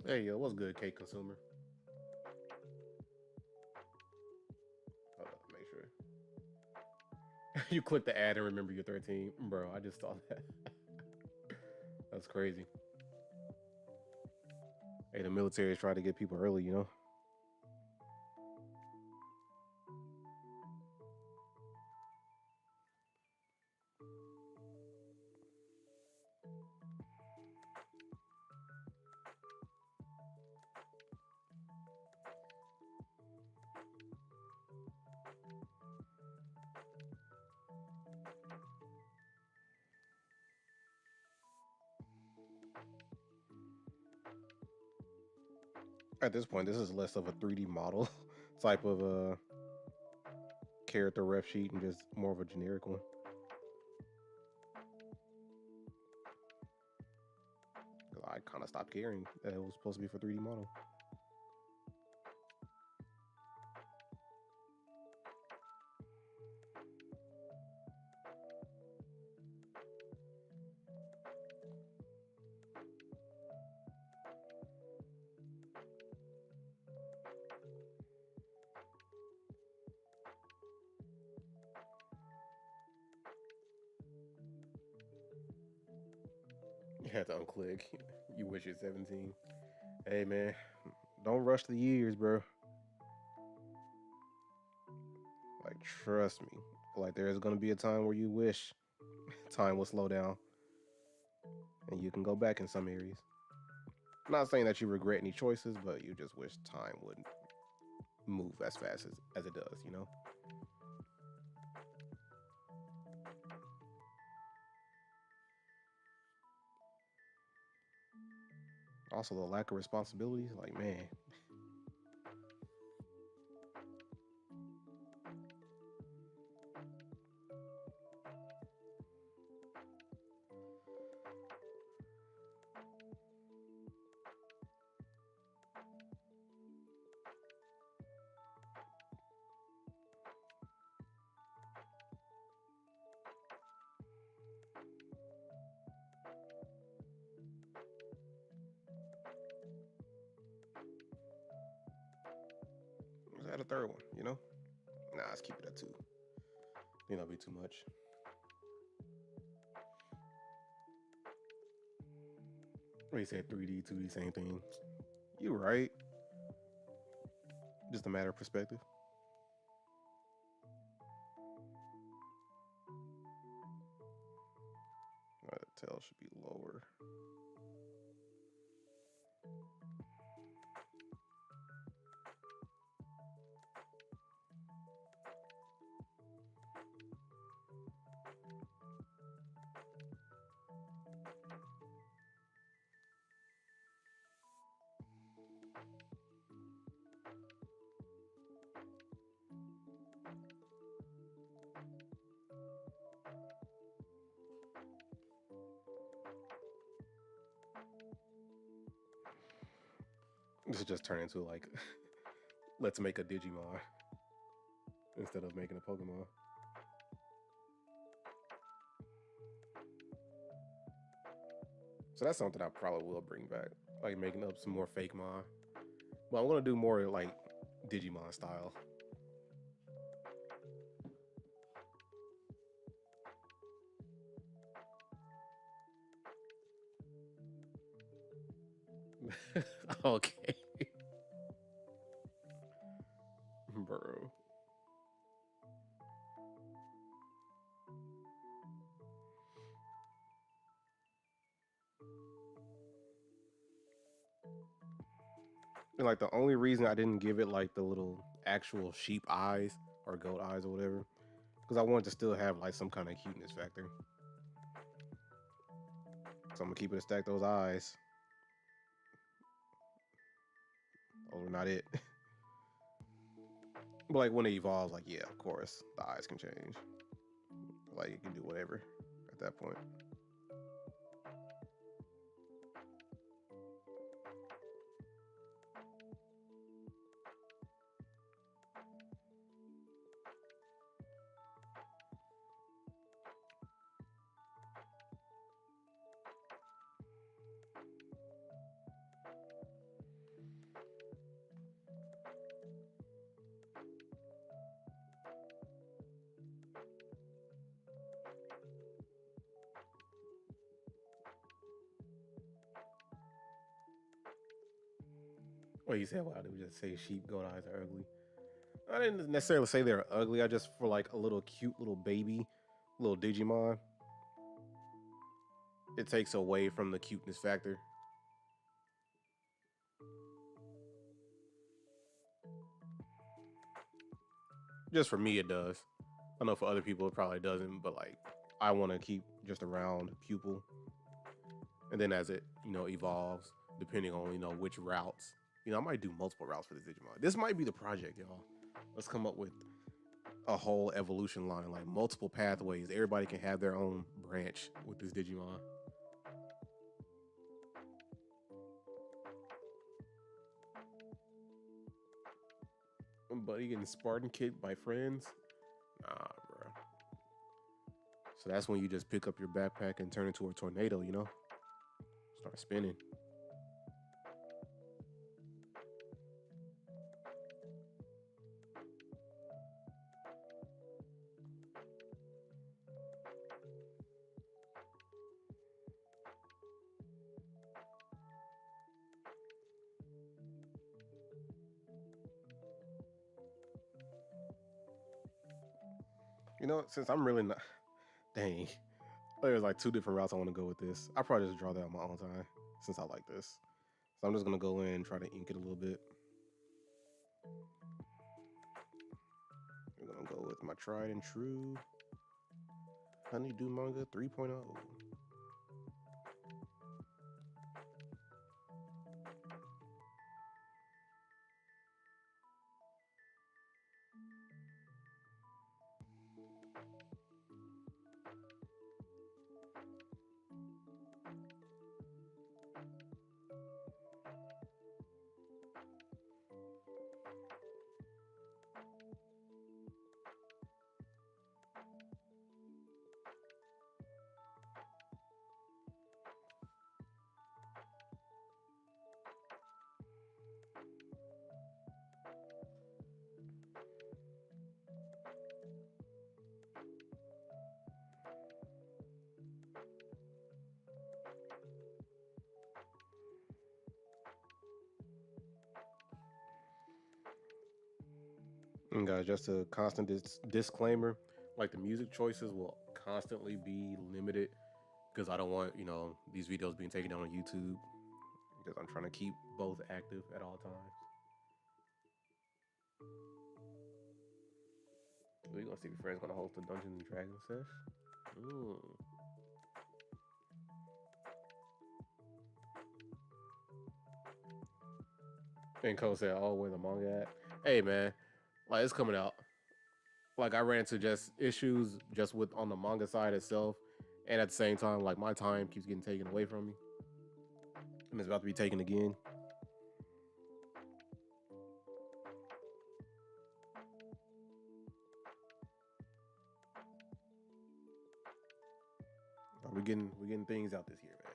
[SPEAKER 1] Hey, yo, what's good, cake consumer? Hold up, make sure. You click the ad and remember you're 13. Bro, I just saw that. That's crazy. Hey, the military is trying to get people early, you know? At this point, this is less of a 3D model type of character ref sheet and just more of a generic one. I kind of stopped caring that it was supposed to be for 3D model. You had to unclick. You wish you're 17. Hey, man, don't rush the years, bro. Like, trust me. Like, there is going to be a time where you wish time will slow down and you can go back in some areas. I'm not saying that you regret any choices, but you just wish time wouldn't move as fast as it does, you know? Also, the lack of responsibilities, like, man. Let's add a third one, you know? Nah, let's keep it at 2. You know, be too much. When you said 3D, 2D, same thing. You right. Just a matter of perspective. The tail should be lower. This is just turn into like let's make a Digimon instead of making a Pokemon. So that's something I probably will bring back, like making up some more fake Mon. But I'm gonna do more like Digimon style. Okay, bro. And like the only reason I didn't give it like the little actual sheep eyes or goat eyes or whatever, because I wanted to still have like some kind of cuteness factor. So I'm gonna keep it a stack those eyes. Oh, not it. But like when it evolves, like yeah, of course the eyes can change. Like you can do whatever at that point. Well, you said, "Wow, did we just say sheep goat eyes are ugly?" I didn't necessarily say they're ugly. I just for like a little cute little baby, little Digimon, it takes away from the cuteness factor. Just for me, it does. I know for other people it probably doesn't, but like I want to keep just a round pupil, and then as it evolves, depending on which routes, I might do multiple routes for this Digimon. This might be the project, y'all. Let's come up with a whole evolution line, like multiple pathways. Everybody can have their own branch with this Digimon. Buddy getting Spartan kicked by friends? Nah, bro. So that's when you just pick up your backpack and turn into a tornado, start spinning. Since I'm really not, dang, there's like two different routes I want to go with this. I probably just draw that on my own time since I like this. So I'm just gonna go in and try to ink it a little bit. I'm gonna go with my tried and true Honeydew Manga 3.0. And guys, just a constant disclaimer: like the music choices will constantly be limited because I don't want these videos being taken down on YouTube because I'm trying to keep both active at all times. We're gonna see if your friend's gonna host a Dungeons and Dragons sesh. Ooh. And Cole said, "Oh, where the manga at?" Hey man, like it's coming out. Like I ran into just issues just with on the manga side itself, and at the same time, like my time keeps getting taken away from me, and it's about to be taken again. we getting things out this year, man.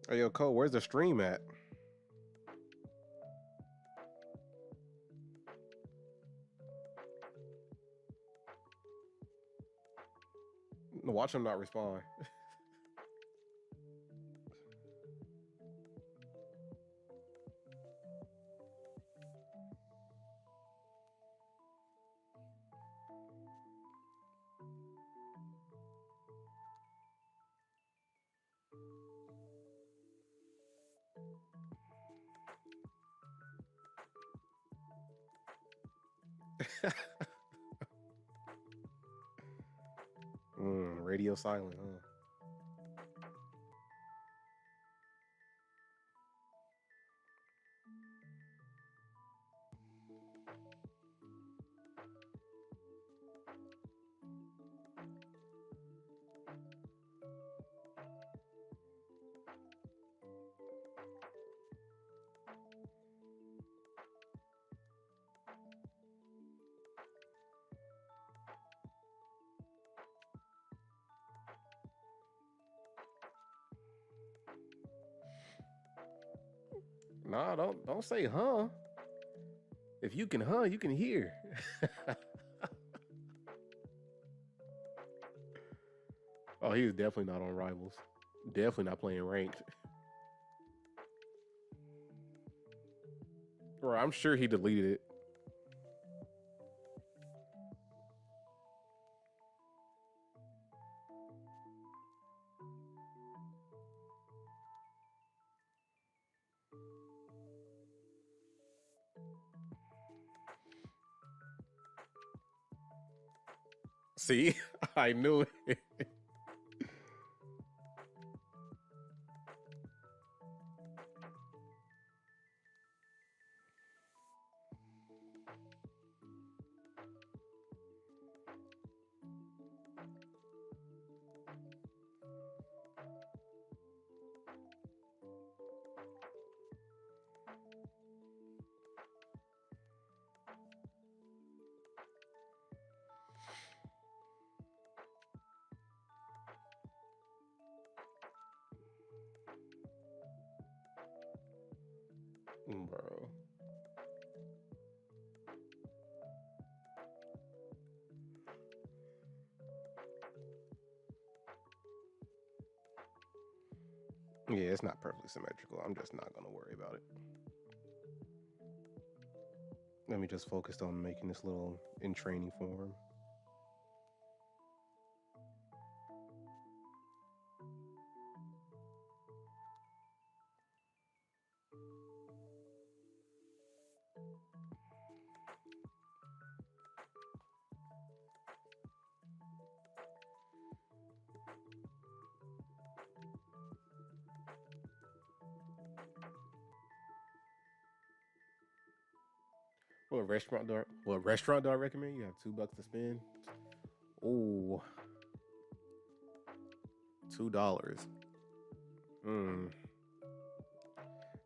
[SPEAKER 1] Hey, yo, Cole, where's the stream at? Watch him not respond. Radio silent, huh? Nah, don't say huh. If you can huh, you can hear. Oh, he was definitely not on Rivals. Definitely not playing ranked. Bro, I'm sure he deleted it. See, I knew it. Bro. Yeah, it's not perfectly symmetrical. I'm just not gonna worry about it. Let me just focus on making this little in training form. What restaurant do I recommend? You have $2 to spend. Oh, $2. Hmm.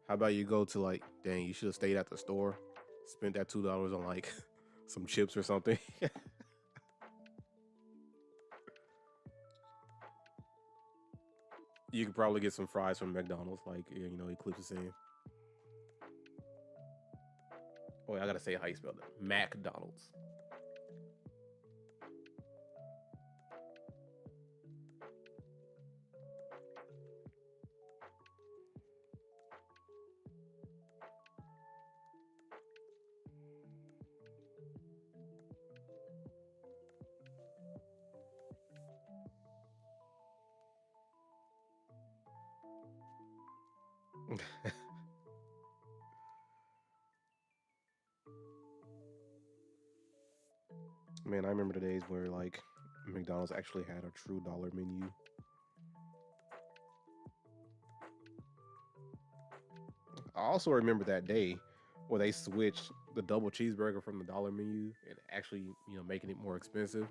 [SPEAKER 1] How about you go to like, dang, you should have stayed at the store, spent that $2 on like some chips or something. You could probably get some fries from McDonald's, like Eclipse is saying. Oh, I gotta say how you spell that. McDonald's. Man, I remember the days where like McDonald's actually had a true dollar menu. I also remember that day where they switched the double cheeseburger from the dollar menu and actually, making it more expensive,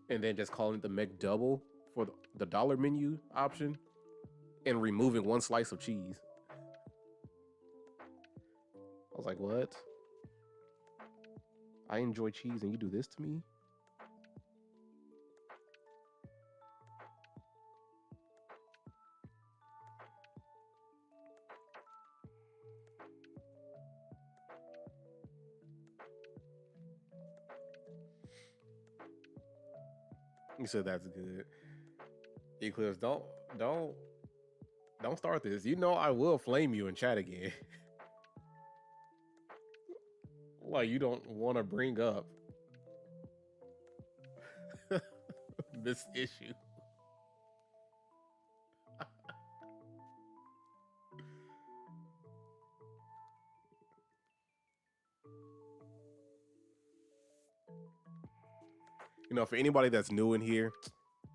[SPEAKER 1] and then just calling it the McDouble for the dollar menu option and removing one slice of cheese. I was like, what? I enjoy cheese and you do this to me? You said that's good. Eclipse, don't don't start this. You know I will flame you in chat again. Like you don't want to bring up this issue. You know, for anybody that's new in here,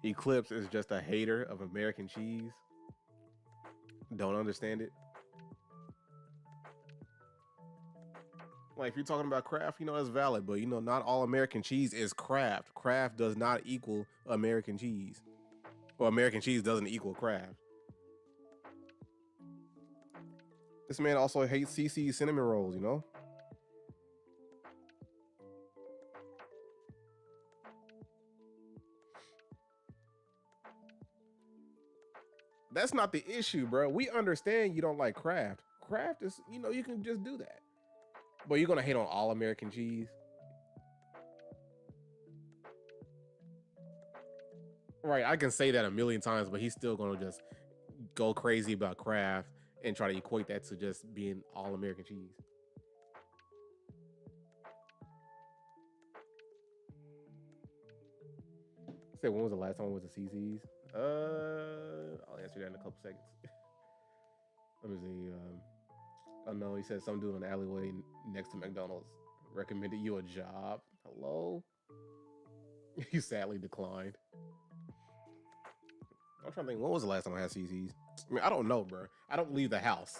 [SPEAKER 1] Eclipse is just a hater of American cheese. Don't understand it. Like if you're talking about Kraft, you know that's valid, but you know not all American cheese is Kraft. Kraft does not equal American cheese, or American cheese doesn't equal Kraft. This man also hates CC cinnamon rolls. You know. That's not the issue, bro. We understand you don't like Kraft. Kraft is, you know, you can just do that. But you're gonna hate on all American cheese. Right, I can say that a million times, but he's still gonna just go crazy about Kraft and try to equate that to just being all American cheese. Say when was the last time it was the CC's? I'll answer that in a couple seconds. Let me see. Oh no, he said some dude in the alleyway next to McDonald's recommended you a job. Hello? You sadly declined. I'm trying to think, when was the last time I had CC's? I mean, I don't know, bro. I don't leave the house.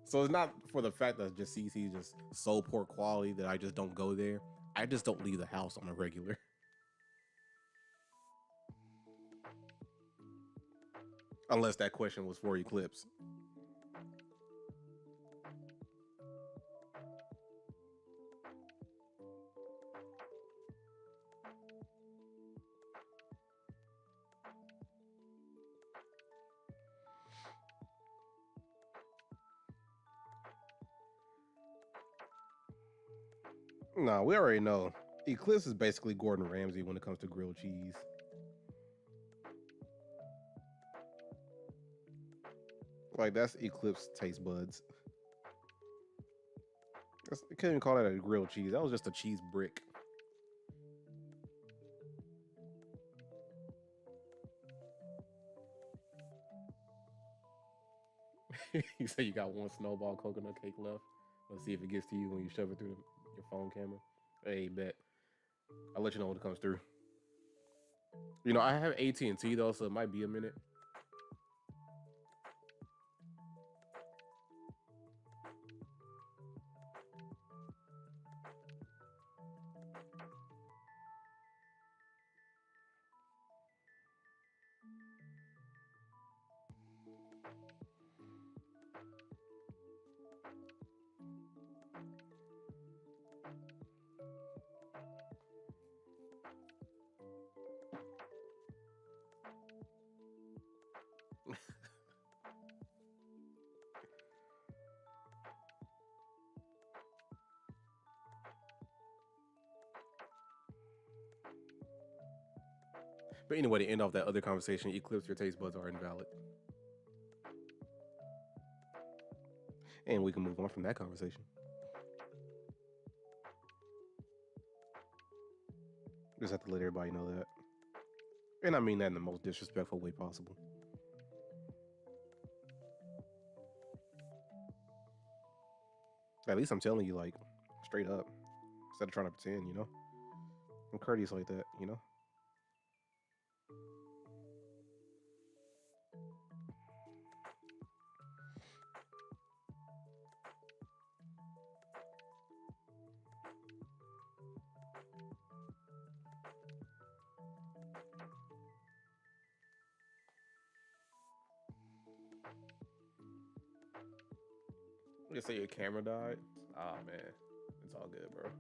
[SPEAKER 1] So it's not for the fact that just CC's just so poor quality that I just don't go there. I just don't leave the house on a regular. Unless that question was for Eclipse. Nah, we already know. Eclipse is basically Gordon Ramsay when it comes to grilled cheese. Like that's Eclipse taste buds. You can't even call that a grilled cheese. That was just a cheese brick. You say you got one snowball coconut cake left. Let's see if it gets to you when you shove it through your phone camera. Hey, bet. I'll let you know when it comes through. You know, I have AT&T though, so it might be a minute. But anyway, to end off that other conversation, Eclipse, your taste buds are invalid. And we can move on from that conversation. Just have to let everybody know that. And I mean that in the most disrespectful way possible. At least I'm telling you, like, straight up. Instead of trying to pretend, you know? I'm courteous like that, you know? You say your camera died? Oh man, it's all good, bro.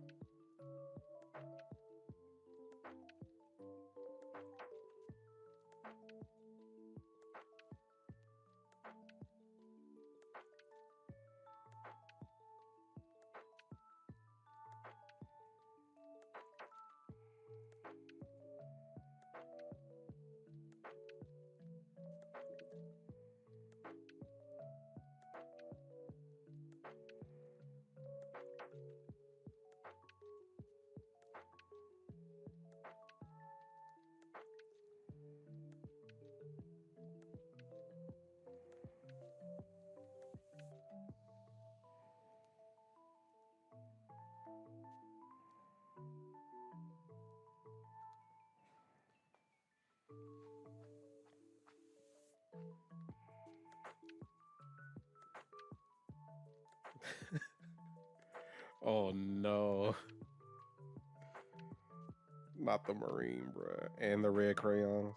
[SPEAKER 1] Oh no. Not the marine, bruh. And the red crayons.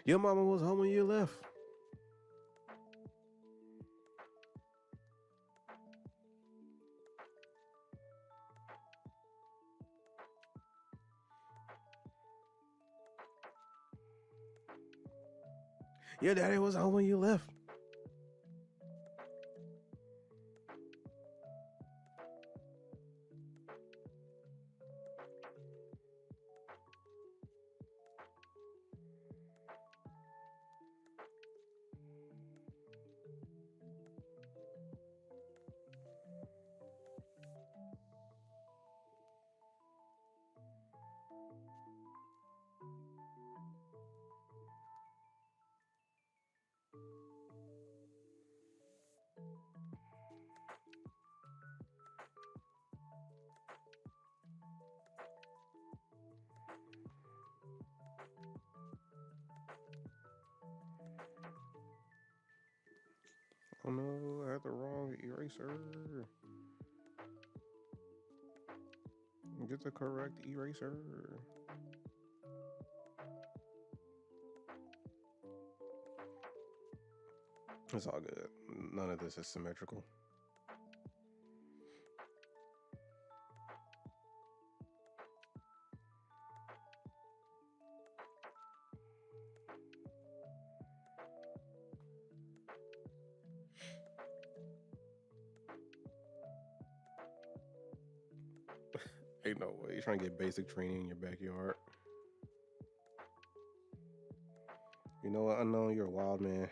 [SPEAKER 1] Your mama was home when you left. Your daddy was home when you left. Oh no, I had the wrong eraser. Get the correct eraser. It's all good. None of this is symmetrical. Ain't no way. You're trying to get basic training in your backyard. You know what, Unknown? You're a wild man.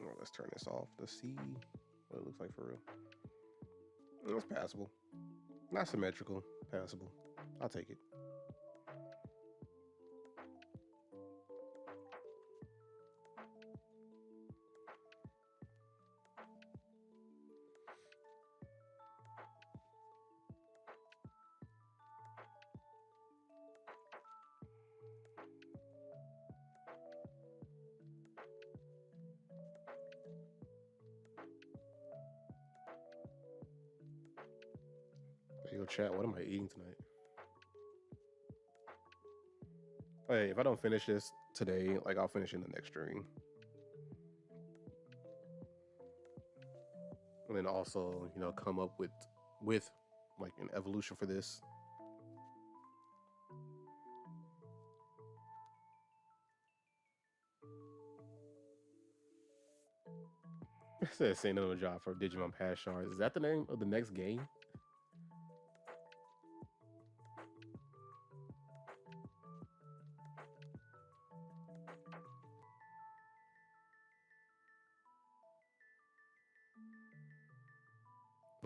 [SPEAKER 1] Well, let's turn this off to see what it looks like for real. It's passable. Not symmetrical. Passable. I'll take it. Hey, yo, chat, what am I eating tonight? Hey, if I don't finish this today, like I'll finish in the next stream. And then also, come up with like an evolution for this. It says Cinema Drop for Digimon Pass Shards. Is that the name of the next game?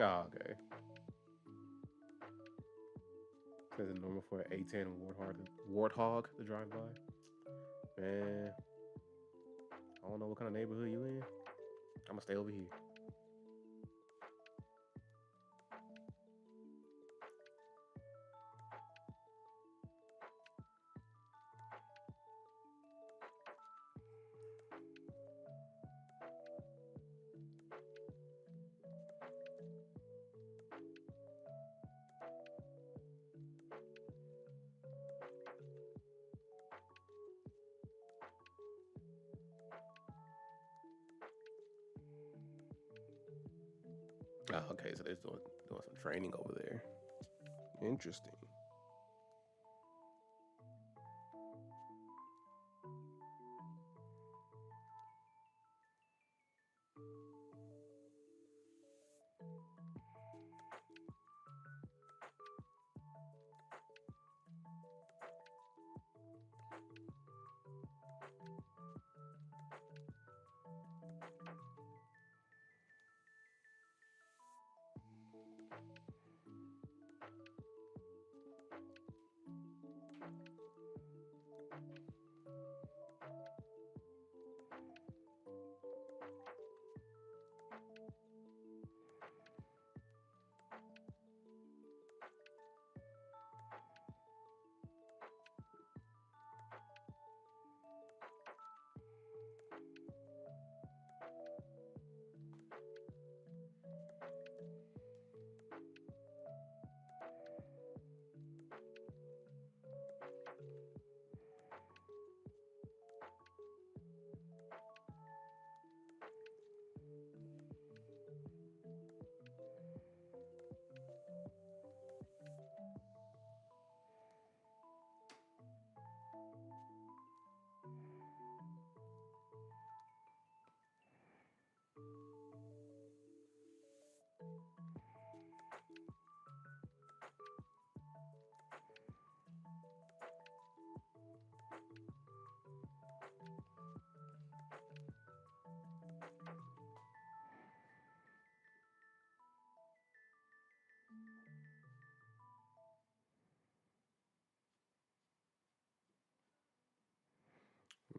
[SPEAKER 1] Oh, okay. Says it's normal for an A10 Warthog to drive by. Man, I don't know what kind of neighborhood you in. I'm gonna stay over here. Oh, okay, so they're doing some training over there. Interesting.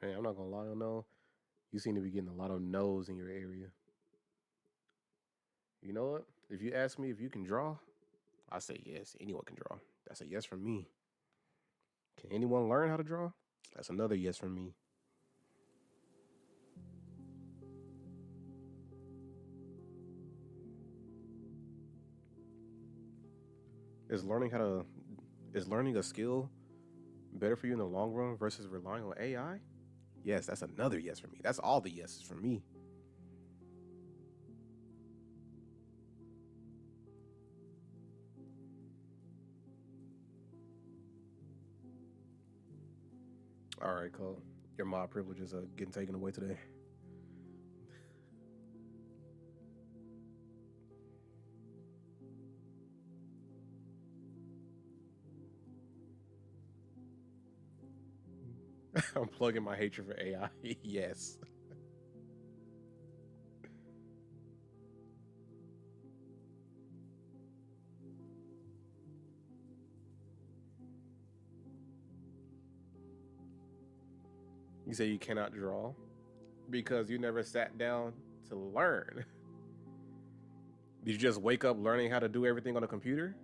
[SPEAKER 1] Man, I'm not gonna lie on no. You seem to be getting a lot of no's in your area. You know what? If you ask me if you can draw, I say yes. Anyone can draw. That's a yes from me. Can anyone learn how to draw? That's another yes from me. Is learning how to is learning a skill better for you in the long run versus relying on AI? Yes, that's another yes for me. That's all the yeses for me. All right, Cole. Your mod privileges are getting taken away today. I'm plugging my hatred for AI. Yes. You say you cannot draw because you never sat down to learn. Did you just wake up learning how to do everything on a computer?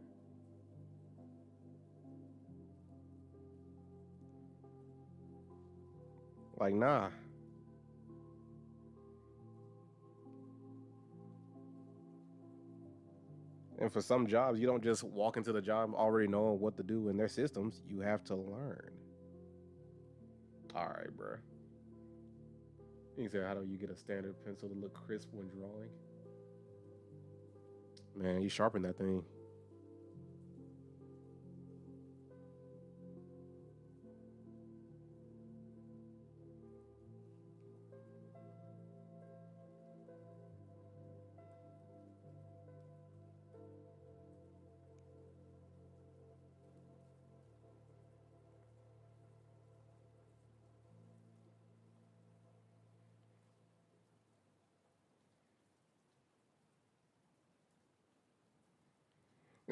[SPEAKER 1] Like, nah. And for some jobs, you don't just walk into the job already knowing what to do in their systems. You have to learn. All right, bro. You say, how do you get a standard pencil to look crisp when drawing? Man, you sharpen that thing.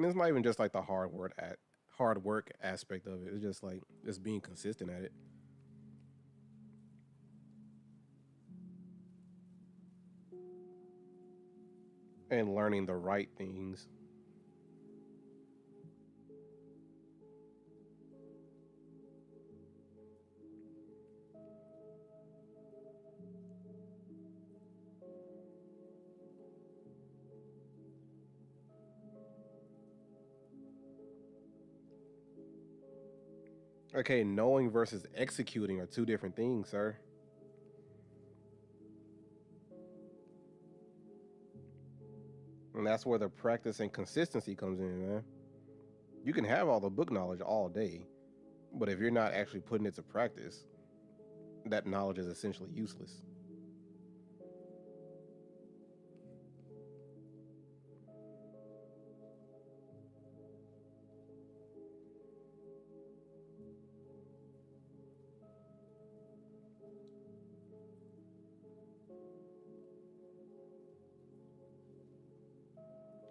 [SPEAKER 1] And it's not even just like the hard work aspect of it. It's just like just being consistent at it and learning the right things. Okay, knowing versus executing are two different things, sir. And that's where the practice and consistency comes in, man. You can have all the book knowledge all day, but if you're not actually putting it to practice, that knowledge is essentially useless.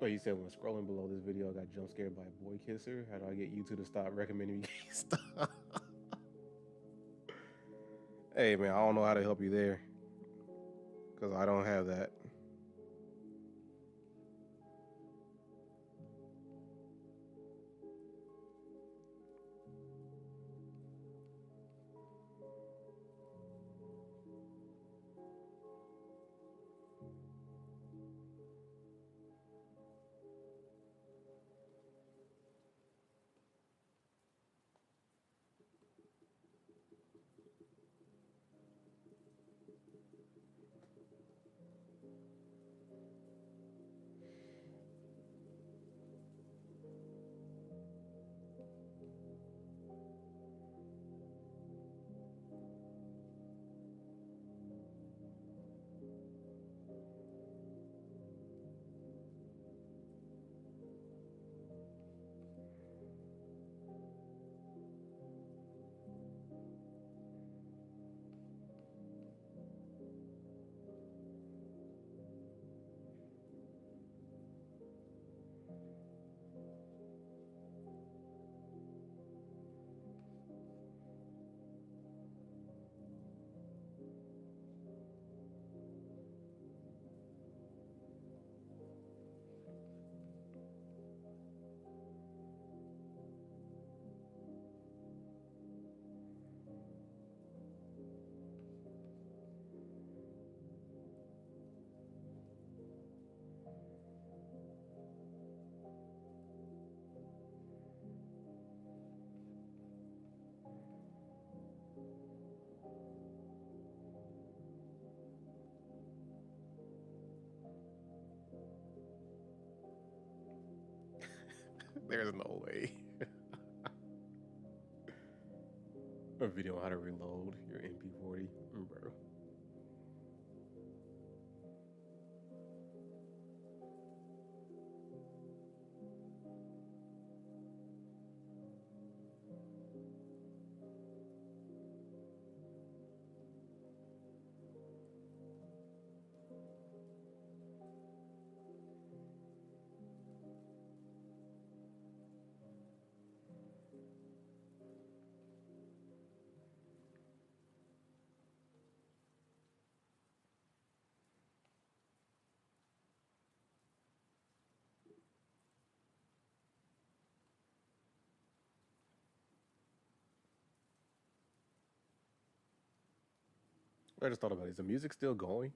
[SPEAKER 1] Oh, you said when scrolling below this video, I got jump scared by a boy kisser. How do I get YouTube to stop recommending me gay stuff? Hey, man, I don't know how to help you there because I don't have that. There's no way. A video on how to reload your MP40, bro. I just thought about it. Is the music still going?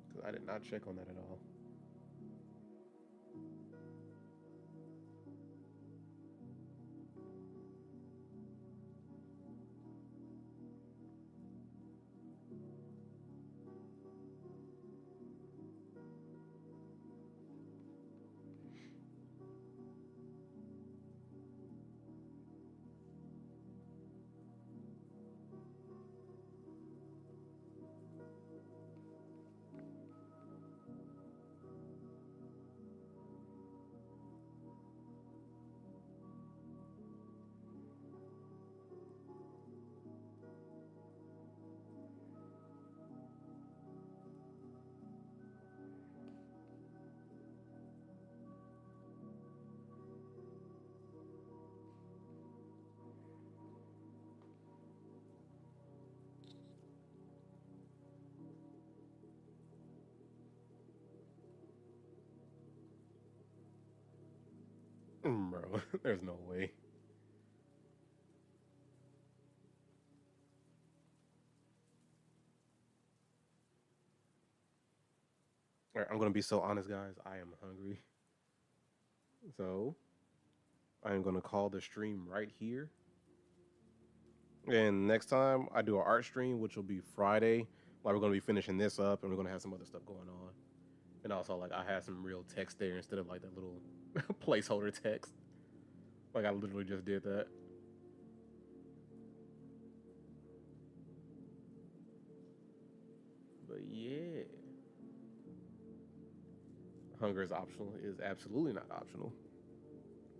[SPEAKER 1] Because I did not check on that at all. Bro, there's no way. All right, I'm gonna be so honest, guys. I am hungry, so I am gonna call the stream right here. And next time I do an art stream, which will be Friday, like we're gonna be finishing this up, and we're gonna have some other stuff going on. And also, like I had some real text there instead of like that little placeholder text. Like I literally just did that. But yeah, hunger is optional. It is absolutely not optional.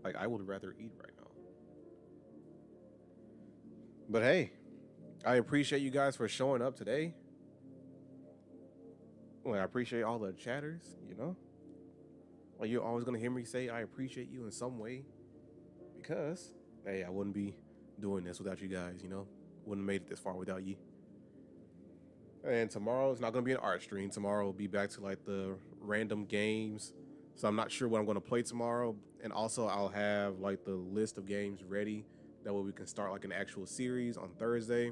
[SPEAKER 1] Like I would rather eat right now. But hey, I appreciate you guys for showing up today. Well, I appreciate all the chatters. Like you're always gonna hear me say I appreciate you in some way because hey, I wouldn't be doing this without you guys. Wouldn't have made it this far without you. And tomorrow is not gonna be an art stream. Tomorrow will be back to like the random games. So I'm not sure what I'm gonna play tomorrow. And also I'll have like the list of games ready. That way we can start like an actual series on Thursday.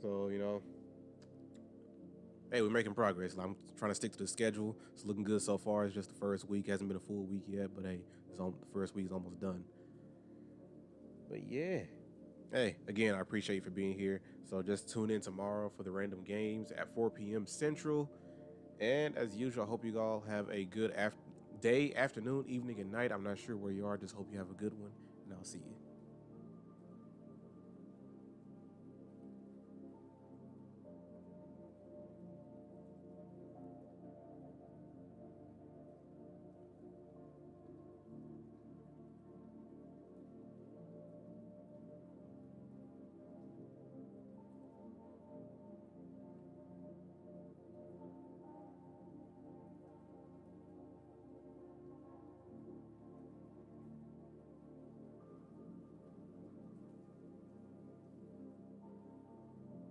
[SPEAKER 1] So hey, we're making progress. I'm trying to stick to the schedule. It's looking good so far. It's just the first week. Hasn't been a full week yet, but hey, the first week is almost done. But yeah. Hey, again, I appreciate you for being here. So just tune in tomorrow for the random games at 4 p.m. Central. And as usual, I hope you all have a good day, afternoon, evening, and night. I'm not sure where you are. Just hope you have a good one. And I'll see you.